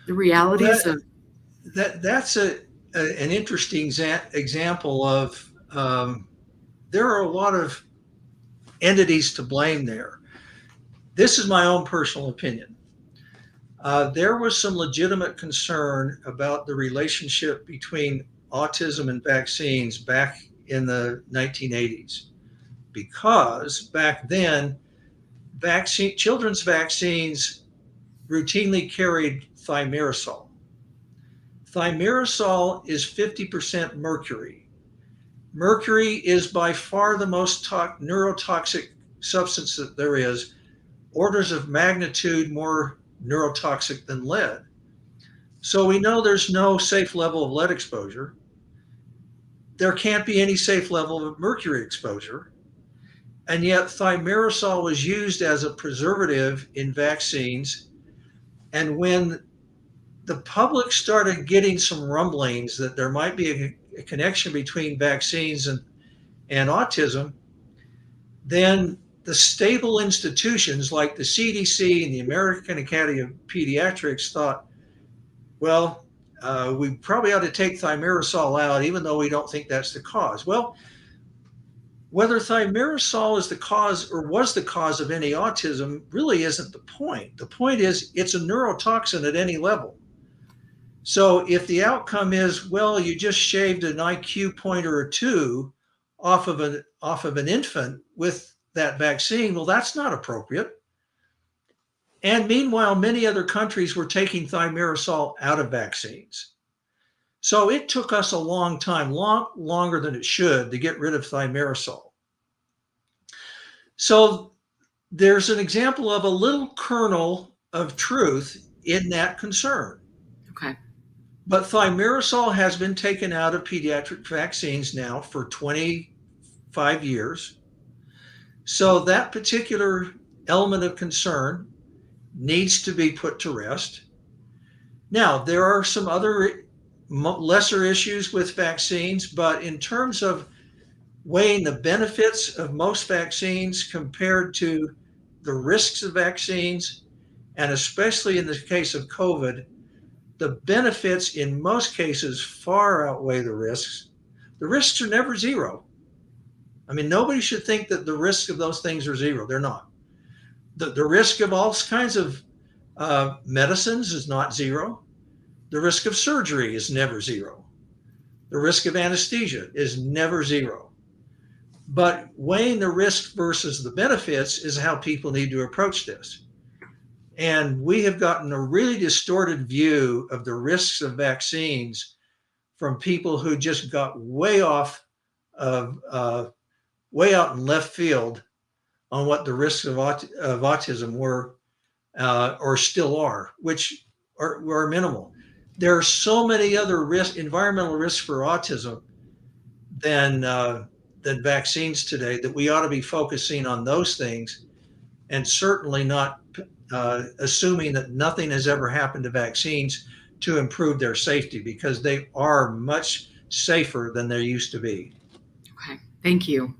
the realities of that's an interesting example of there are a lot of entities to blame there. This is my own personal opinion. There was some legitimate concern about the relationship between autism and vaccines back in the 1980s, because back then, children's vaccines routinely carried thimerosal. Thimerosal is 50% mercury. Mercury is by far the most neurotoxic substance that there is, orders of magnitude more neurotoxic than lead. So we know there's no safe level of lead exposure. There can't be any safe level of mercury exposure. And yet thimerosal was used as a preservative in vaccines. And when the public started getting some rumblings that there might be a connection between vaccines and autism, then the stable institutions like the CDC and the American Academy of Pediatrics thought, well, we probably ought to take thimerosal out, even though we don't think that's the cause. Well, whether thimerosal is the cause or was the cause of any autism really isn't the point. The point is it's a neurotoxin at any level. So if the outcome is, well, you just shaved an IQ point or two off of an infant with that vaccine, well, that's not appropriate. And meanwhile, many other countries were taking thimerosal out of vaccines. So it took us a long time, longer than it should, to get rid of thimerosal. So there's an example of a little kernel of truth in that concern. Okay. But thimerosal has been taken out of pediatric vaccines now for 25 years. So that particular element of concern needs to be put to rest. Now, there are some other lesser issues with vaccines, but in terms of weighing the benefits of most vaccines compared to the risks of vaccines, and especially in the case of COVID, the benefits in most cases far outweigh the risks. The risks are never zero. I mean, nobody should think that the risks of those things are zero. They're not. The risk of all kinds of medicines is not zero. The risk of surgery is never zero. The risk of anesthesia is never zero. But weighing the risk versus the benefits is how people need to approach this. And we have gotten a really distorted view of the risks of vaccines from people who just got way out in left field on what the risks of autism were or still are, which are minimal. There are so many other environmental risks for autism than than vaccines today, that we ought to be focusing on those things and certainly not assuming that nothing has ever happened to vaccines to improve their safety, because they are much safer than they used to be. Okay, thank you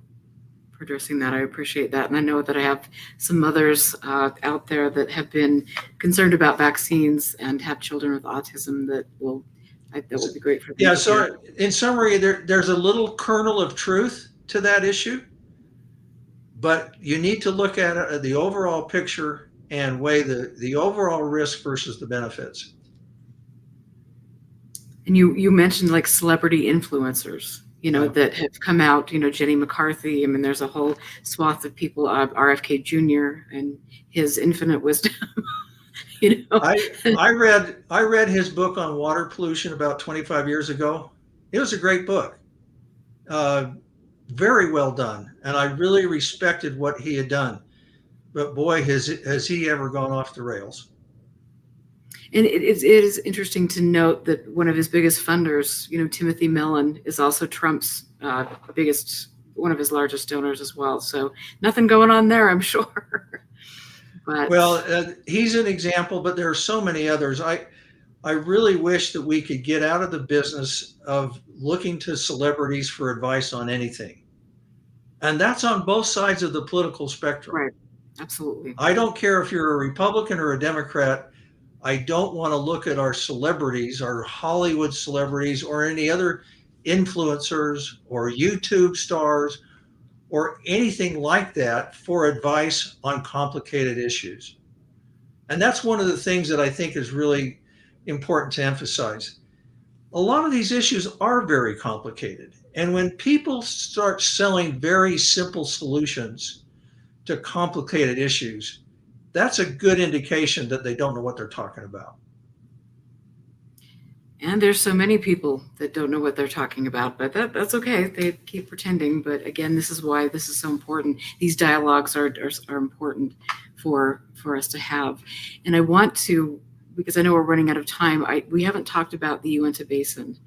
for addressing that. I appreciate that. And I know that I have some mothers out there that have been concerned about vaccines and have children with autism that will be great for them. Yeah, to so hear. in summary, there's a little kernel of truth to that issue, but you need to look at the overall picture and weigh the overall risk versus the benefits. And you mentioned like celebrity influencers, Yeah. that have come out, Jenny McCarthy. I mean, there's a whole swath of people, RFK Jr. and his infinite wisdom. I read his book on water pollution about 25 years ago. It was a great book. Very well done. And I really respected what he had done. But boy, has he ever gone off the rails. And it is interesting to note that one of his biggest funders, Timothy Mellon, is also Trump's one of his largest donors as well. So nothing going on there, I'm sure. But well, he's an example, but there are so many others. I really wish that we could get out of the business of looking to celebrities for advice on anything. And that's on both sides of the political spectrum. Right. Absolutely. I don't care if you're a Republican or a Democrat. I don't want to look at our celebrities, our Hollywood celebrities, or any other influencers or YouTube stars or anything like that for advice on complicated issues. And that's one of the things that I think is really important to emphasize. A lot of these issues are very complicated. And when people start selling very simple solutions to complicated issues, that's a good indication that they don't know what they're talking about. And there's so many people that don't know what they're talking about, but that's okay. They keep pretending. But again, this is why this is so important. These dialogues are important for us to have. And I want to, because I know we're running out of time, we haven't talked about the Uinta Basin.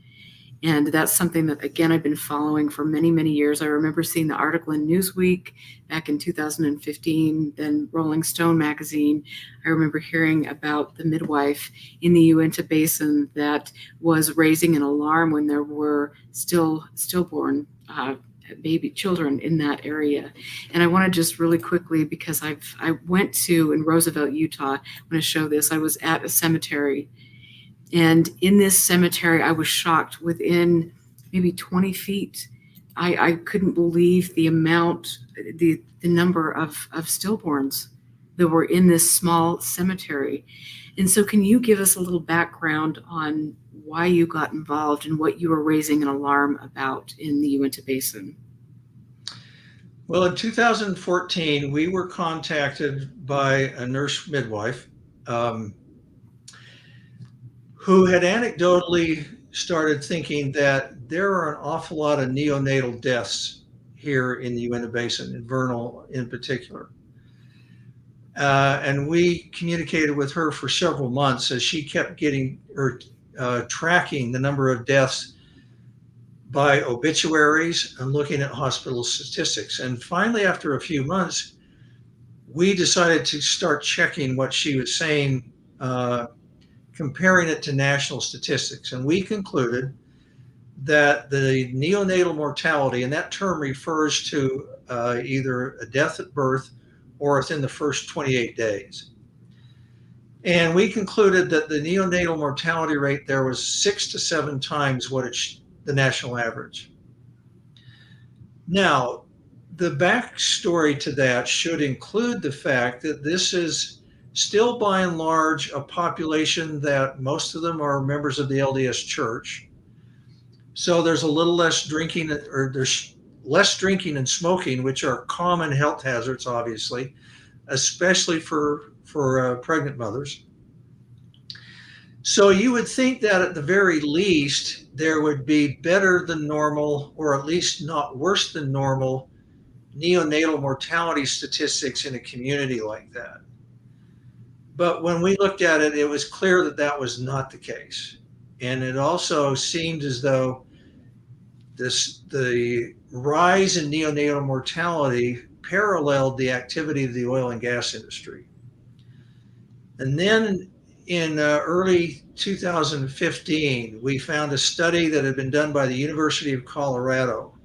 And that's something that, again, I've been following for many, many years. I remember seeing the article in Newsweek back in 2015, then Rolling Stone magazine. I remember hearing about the midwife in the Uinta Basin that was raising an alarm when there were stillborn baby children in that area. And I want to just really quickly, because I went to, in Roosevelt, Utah, I'm going to show this. I was at a cemetery. And in this cemetery, I was shocked. Within maybe 20 feet, I couldn't believe the number of stillborns that were in this small cemetery. And so can you give us a little background on why you got involved and what you were raising an alarm about in the Uinta Basin? Well, in 2014, we were contacted by a nurse midwife who had anecdotally started thinking that there are an awful lot of neonatal deaths here in the Uinta Basin, in Vernal in particular. And we communicated with her for several months as she kept tracking the number of deaths by obituaries and looking at hospital statistics. And finally, after a few months, we decided to start checking what she was saying, comparing it to national statistics. And we concluded that the neonatal mortality, and that term refers to either a death at birth or within the first 28 days. And we concluded that the neonatal mortality rate there was 6 to 7 times what the national average. Now, the backstory to that should include the fact that this is still by and large a population that most of them are members of the LDS Church. So there's a little less drinking, or there's less drinking and smoking, which are common health hazards, obviously, especially for pregnant mothers. So you would think that at the very least, there would be better than normal, or at least not worse than normal, neonatal mortality statistics in a community like that. But when we looked at it, it was clear that that was not the case. And it also seemed as though the rise in neonatal mortality paralleled the activity of the oil and gas industry. And then in early 2015, we found a study that had been done by the University of Colorado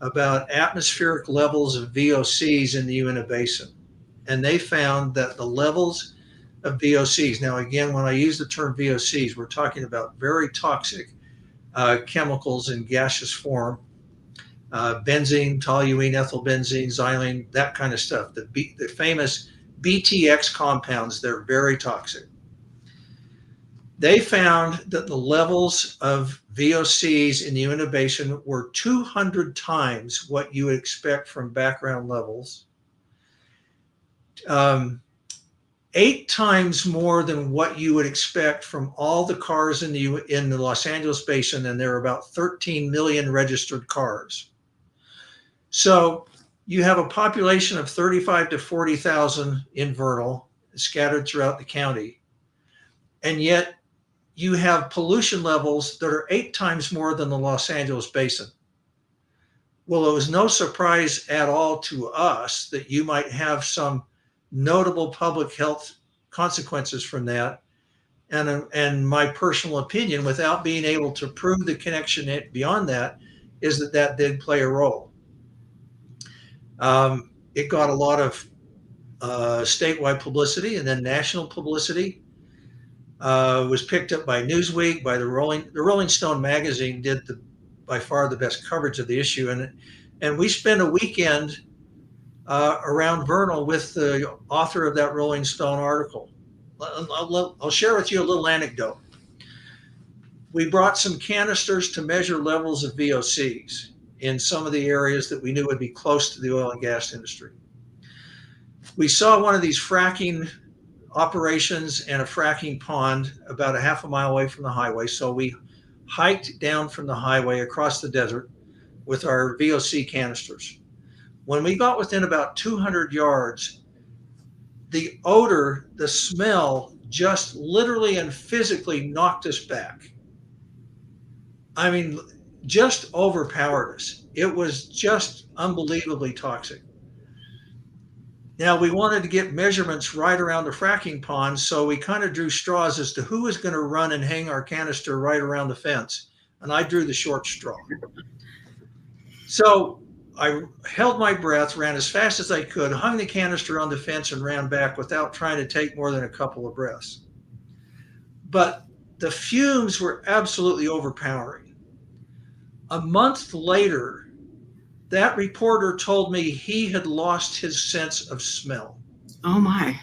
about atmospheric levels of VOCs in the Uinta Basin. And they found that the levels of VOCs, now again, when I use the term VOCs, we're talking about very toxic chemicals in gaseous form, benzene, toluene, ethylbenzene, xylene, that kind of stuff. The famous BTX compounds, they're very toxic. They found that the levels of VOCs in the Uinta Basin were 200 times what you would expect from background levels, 8 times more than what you would expect from all the cars in the Los Angeles Basin, and there are about 13 million registered cars. So you have a population of 35 to 40,000 in Vernal, scattered throughout the county, and yet you have pollution levels that are 8 times more than the Los Angeles Basin. Well, it was no surprise at all to us that you might have some notable public health consequences from that. And my personal opinion, without being able to prove the connection beyond that, is that that did play a role. It got a lot of statewide publicity and then national publicity. Was picked up by Newsweek, by the Rolling Stone magazine did by far the best coverage of the issue, and we spent a weekend around Vernal with the author of that Rolling Stone article. I'll share with you a little anecdote. We brought some canisters to measure levels of VOCs in some of the areas that we knew would be close to the oil and gas industry. We saw one of these fracking operations and a fracking pond about a half a mile away from the highway. So we hiked down from the highway across the desert with our VOC canisters. When we got within about 200 yards, the odor, the smell just literally and physically knocked us back. I mean, just overpowered us. It was just unbelievably toxic. Now, we wanted to get measurements right around the fracking pond, so we kind of drew straws as to who was going to run and hang our canister right around the fence. And I drew the short straw. So I held my breath, ran as fast as I could, hung the canister on the fence, and ran back without trying to take more than a couple of breaths. But the fumes were absolutely overpowering. A month later, that reporter told me he had lost his sense of smell. Oh my.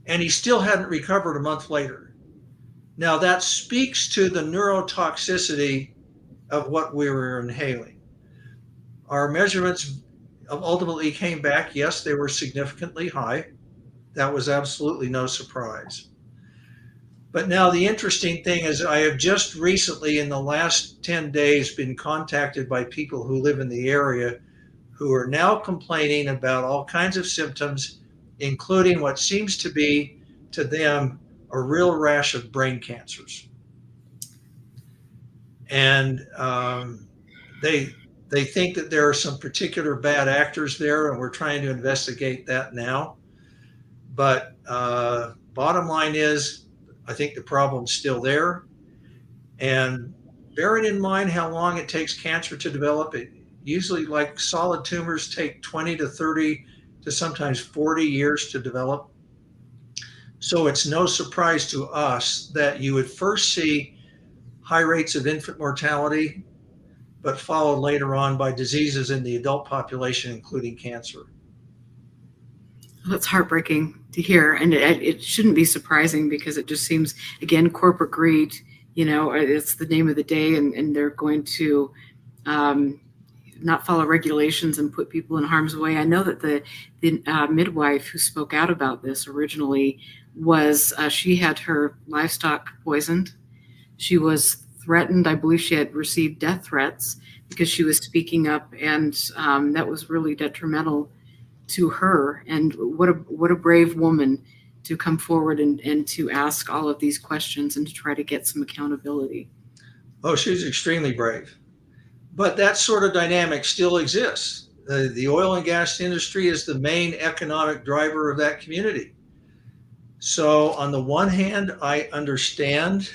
And he still hadn't recovered a month later. Now that speaks to the neurotoxicity of what we were inhaling. Our measurements ultimately came back. Yes, they were significantly high. That was absolutely no surprise. But now the interesting thing is I have just recently in the last 10 days been contacted by people who live in the area who are now complaining about all kinds of symptoms, including what seems to be to them a real rash of brain cancers. And they think that there are some particular bad actors there, and we're trying to investigate that now. But bottom line is, I think the problem's still there. And bearing in mind how long it takes cancer to develop, it usually, like solid tumors, take 20 to 30 to sometimes 40 years to develop. So it's no surprise to us that you would first see high rates of infant mortality, but followed later on by diseases in the adult population, including cancer. That's heartbreaking to hear, and it shouldn't be surprising because it just seems, again, corporate greed. You know, it's the name of the day, and they're going to not follow regulations and put people in harm's way. I know that the midwife who spoke out about this originally was she had her livestock poisoned. She was threatened. I believe she had received death threats because she was speaking up, and that was really detrimental to her. And what a brave woman to come forward and to ask all of these questions and to try to get some accountability. Oh, she's extremely brave. But that sort of dynamic still exists. The oil and gas industry is the main economic driver of that community. So on the one hand, I understand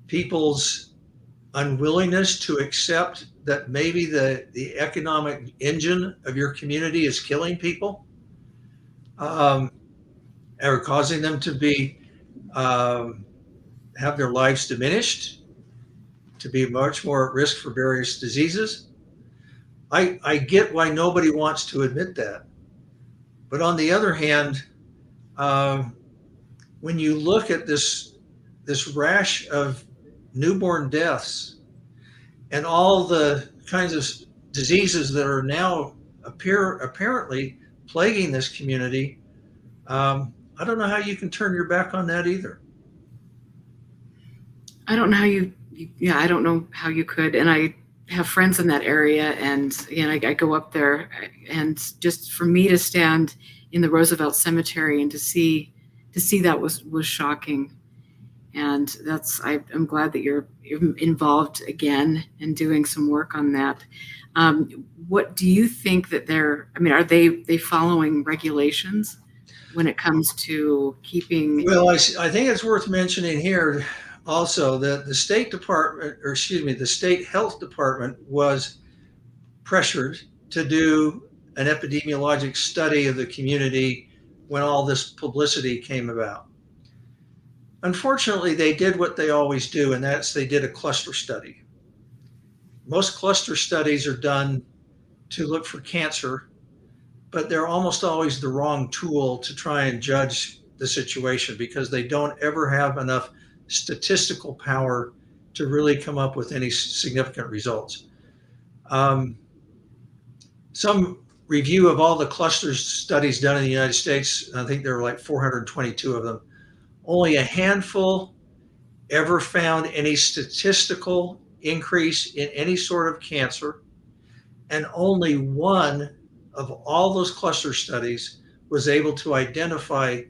people's unwillingness to accept that maybe the economic engine of your community is killing people, or causing them to be have their lives diminished, to be much more at risk for various diseases. I get why nobody wants to admit that. But on the other hand, when you look at this rash of newborn deaths and all the kinds of diseases that are now apparently plaguing this community, I don't know how you can turn your back on that either. I don't know how I don't know how you could. And I have friends in that area, and I go up there, and just for me to stand in the Roosevelt Cemetery and to see that was shocking. And I'm glad that you're involved again and doing some work on that. What do you think that are they following regulations when it comes to keeping? Well, I think it's worth mentioning here also that the State Health Department was pressured to do an epidemiologic study of the community when all this publicity came about. Unfortunately, they did what they always do, and that's they did a cluster study. Most cluster studies are done to look for cancer, but they're almost always the wrong tool to try and judge the situation because they don't ever have enough statistical power to really come up with any significant results. Some review of all the cluster studies done in the United States, I think there are like 422 of them, only a handful ever found any statistical increase in any sort of cancer, and only one of all those cluster studies was able to identify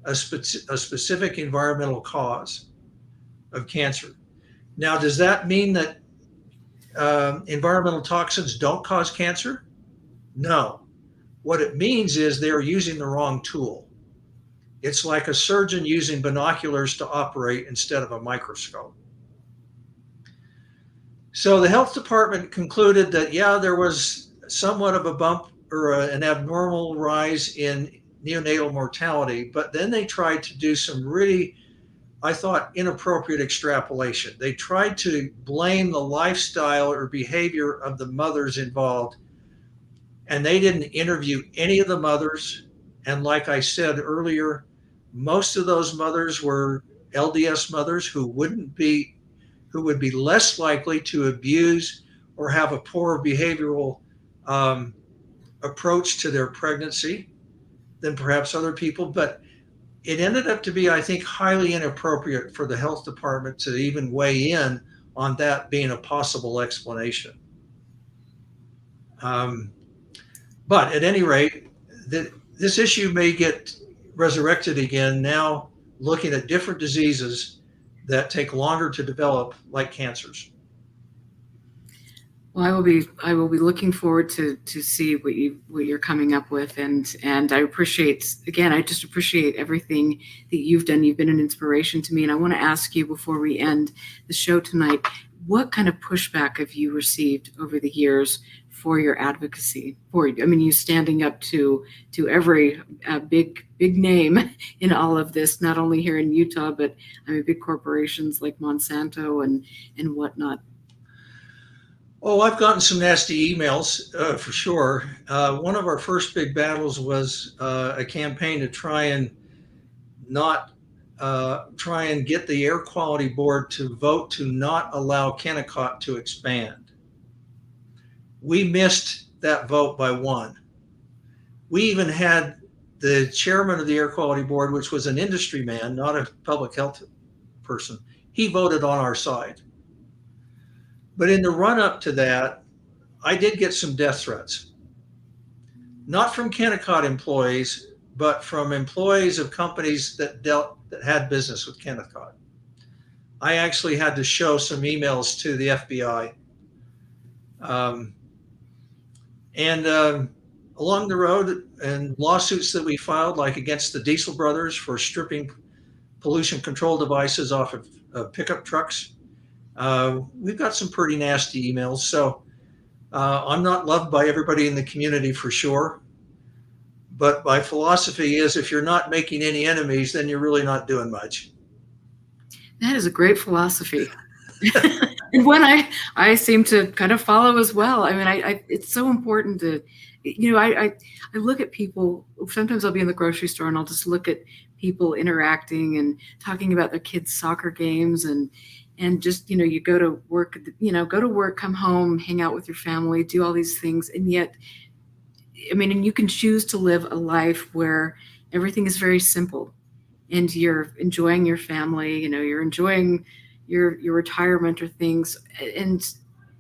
a specific environmental cause of cancer. Now, does that mean that environmental toxins don't cause cancer? No. What it means is they're using the wrong tool. It's like a surgeon using binoculars to operate instead of a microscope. So the health department concluded that, yeah, there was somewhat of a bump or an abnormal rise in neonatal mortality, but then they tried to do some really, I thought, inappropriate extrapolation. They tried to blame the lifestyle or behavior of the mothers involved, and they didn't interview any of the mothers. And like I said earlier, most of those mothers were LDS mothers who would be less likely to abuse or have a poor behavioral approach to their pregnancy than perhaps other people. But it ended up to be, I think, highly inappropriate for the health department to even weigh in on that being a possible explanation. But at any rate, this issue may get resurrected again now, looking at different diseases that take longer to develop, like cancers. Well, I will be looking forward to see what you're coming up with, and I appreciate, again, I just appreciate everything that you've done. You've been an inspiration to me, and I want to ask you before we end the show tonight, what kind of pushback have you received over the years for your advocacy? You standing up to every big name in all of this, not only here in Utah, but big corporations like Monsanto and whatnot. Oh, I've gotten some nasty emails for sure. One of our first big battles was a campaign to try and get the Air Quality Board to vote to not allow Kennecott to expand. We missed that vote by one. We even had the chairman of the Air Quality Board, which was an industry man, not a public health person. He voted on our side. But in the run-up to that, I did get some death threats. Not from Kennecott employees, but from employees of companies that had business with Kennecott. I actually had to show some emails to the FBI Um, and along the road, and lawsuits that we filed, like against the Diesel brothers for stripping pollution control devices off of pickup trucks, we've got some pretty nasty emails. So I'm not loved by everybody in the community for sure. But my philosophy is if you're not making any enemies, then you're really not doing much. That is a great philosophy. And one I seem to kind of follow as well. I mean, it's so important to, I look at people, sometimes I'll be in the grocery store and I'll just look at people interacting and talking about their kids' soccer games and just, you go to work, come home, hang out with your family, do all these things. And yet, I mean, and you can choose to live a life where everything is very simple and you're enjoying your family, you're enjoying your retirement or things. And,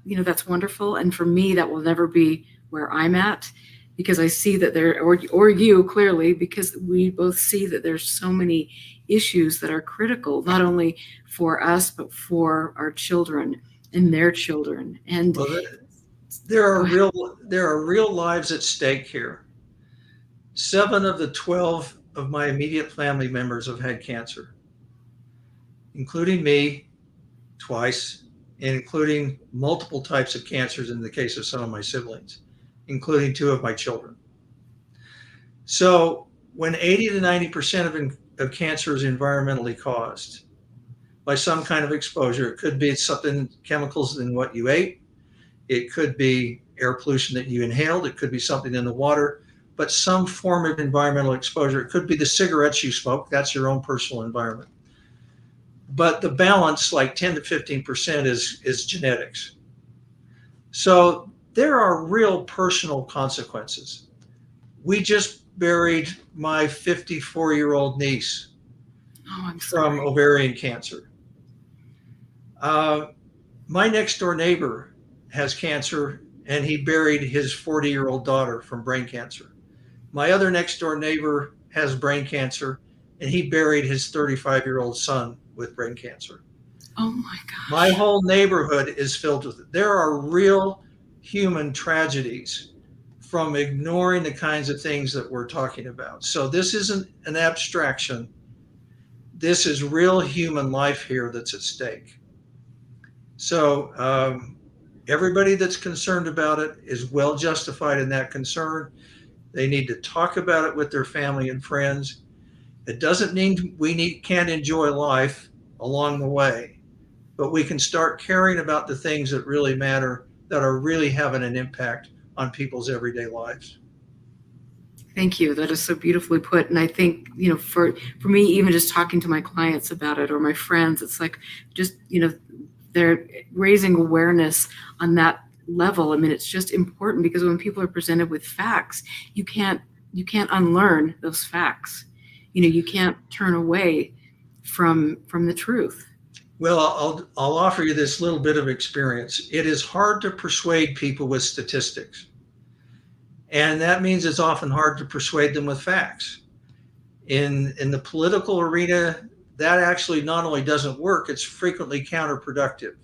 that's wonderful. And for me, that will never be where I'm at, because I see that or you clearly, because we both see that there's so many issues that are critical, not only for us, but for our children and their children. And well, there are real lives at stake here. 7 of the 12 of my immediate family members have had cancer, including me twice, and including multiple types of cancers in the case of some of my siblings, including 2 of my children. So when 80 to 90% of cancer is environmentally caused by some kind of exposure, it could be something, chemicals in what you ate, it could be air pollution that you inhaled, it could be something in the water, but some form of environmental exposure. It could be the cigarettes you smoke, that's your own personal environment. But the balance, like 10 to 15%, is genetics. So there are real personal consequences. We just buried my 54-year-old niece from ovarian cancer. My next door neighbor has cancer, and he buried his 40-year-old daughter from brain cancer. My other next door neighbor has brain cancer, and he buried his 35-year-old son with brain cancer. Oh my gosh. My whole neighborhood is filled with it. There are real human tragedies from ignoring the kinds of things that we're talking about. So this isn't an abstraction. This is real human life here that's at stake. So everybody that's concerned about it is well justified in that concern. They need to talk about it with their family and friends. It doesn't mean we can't enjoy life along the way, but we can start caring about the things that really matter, that are really having an impact on people's everyday lives. Thank you. That is so beautifully put. And I think, for me, even just talking to my clients about it or my friends, it's like just, they're raising awareness on that level. I mean, it's just important because when people are presented with facts, you can't unlearn those facts. You can't turn away from the truth. Well, I'll offer you this little bit of experience. It is hard to persuade people with statistics. And that means it's often hard to persuade them with facts. In the political arena, that actually not only doesn't work, it's frequently counterproductive.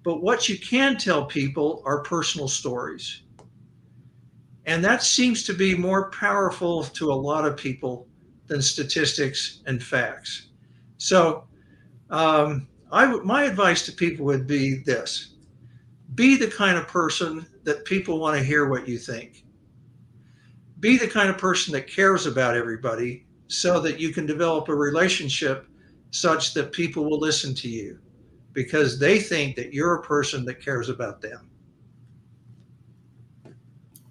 But what you can tell people are personal stories. And that seems to be more powerful to a lot of people than statistics and facts. So my advice to people would be this: be the kind of person that people want to hear what you think. Be the kind of person that cares about everybody so that you can develop a relationship such that people will listen to you because they think that you're a person that cares about them.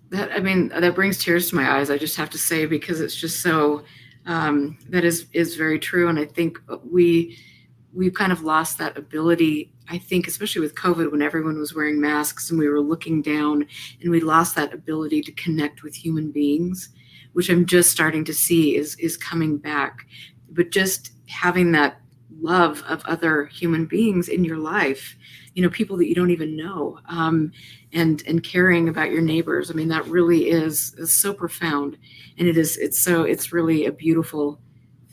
That brings tears to my eyes, I just have to say, because it's just so, that is very true. And I think we've kind of lost that ability, I think, especially with COVID, when everyone was wearing masks and we were looking down, and we lost that ability to connect with human beings, which I'm just starting to see is coming back. But just having that love of other human beings in your life, people that you don't even know, and caring about your neighbors. I mean, that really is so profound, and it's really a beautiful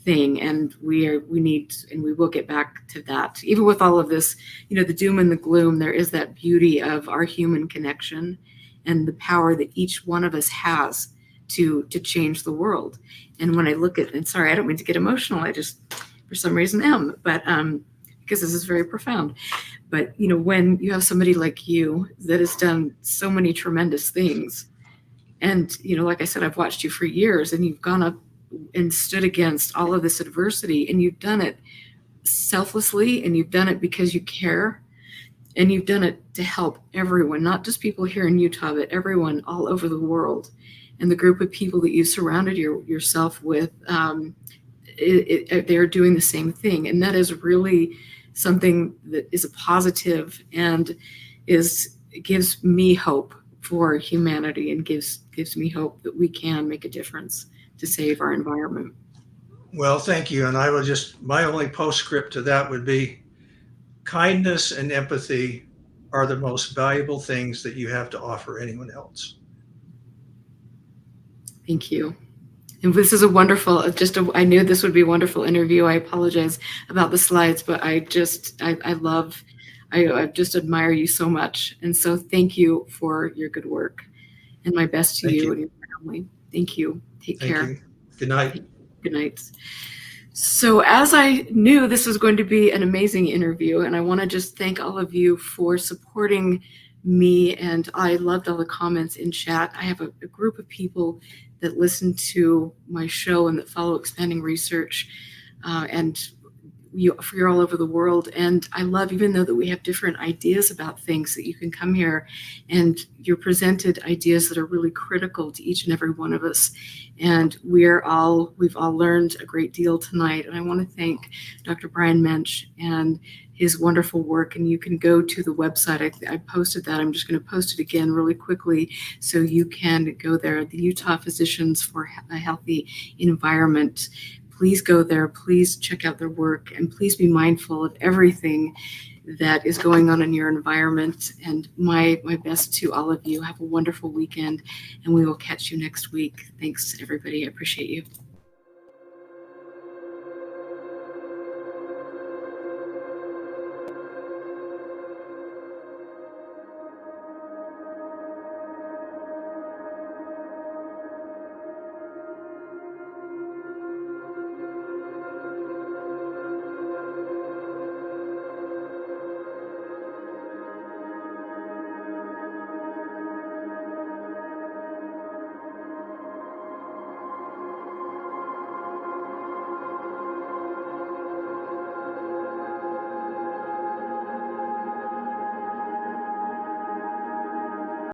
thing, and we need, and we will get back to that. Even with all of this, the doom and the gloom, there is that beauty of our human connection and the power that each one of us has to change the world. And when I look at, and sorry, I don't mean to get emotional, I just for some reason am, but because this is very profound. But when you have somebody like you that has done so many tremendous things, and like I said, I've watched you for years, and you've gone up and stood against all of this adversity, and you've done it selflessly, and you've done it because you care, and you've done it to help everyone, not just people here in Utah, but everyone all over the world. And the group of people that you surrounded yourself with, they're doing the same thing. And that is really something that is a positive and gives me hope for humanity, and gives me hope that we can make a difference to save our environment. Well, thank you. And I will my only postscript to that would be kindness and empathy are the most valuable things that you have to offer anyone else. Thank you. And this is a wonderful, I knew this would be a wonderful interview. I apologize about the slides, but I just admire you so much. And so thank you for your good work, and my best to you and your family. Thank you. Take care. You. Good night. Good night. So as I knew this was going to be an amazing interview, and I want to just thank all of you for supporting me, and I loved all the comments in chat. I have a group of people that listen to my show and that follow Expanding Research, and you're all over the world. And I love, even though that we have different ideas about things, that you can come here and you're presented ideas that are really critical to each and every one of us. And we've all learned a great deal tonight. And I want to thank Dr. Brian Moench and his wonderful work. And you can go to the website. I posted that. I'm just going to post it again really quickly so you can go there. The Utah Physicians for a Healthy Environment. Please go there. Please check out their work, and please be mindful of everything that is going on in your environment. And my best to all of you. Have a wonderful weekend, and we will catch you next week. Thanks, everybody. I appreciate you.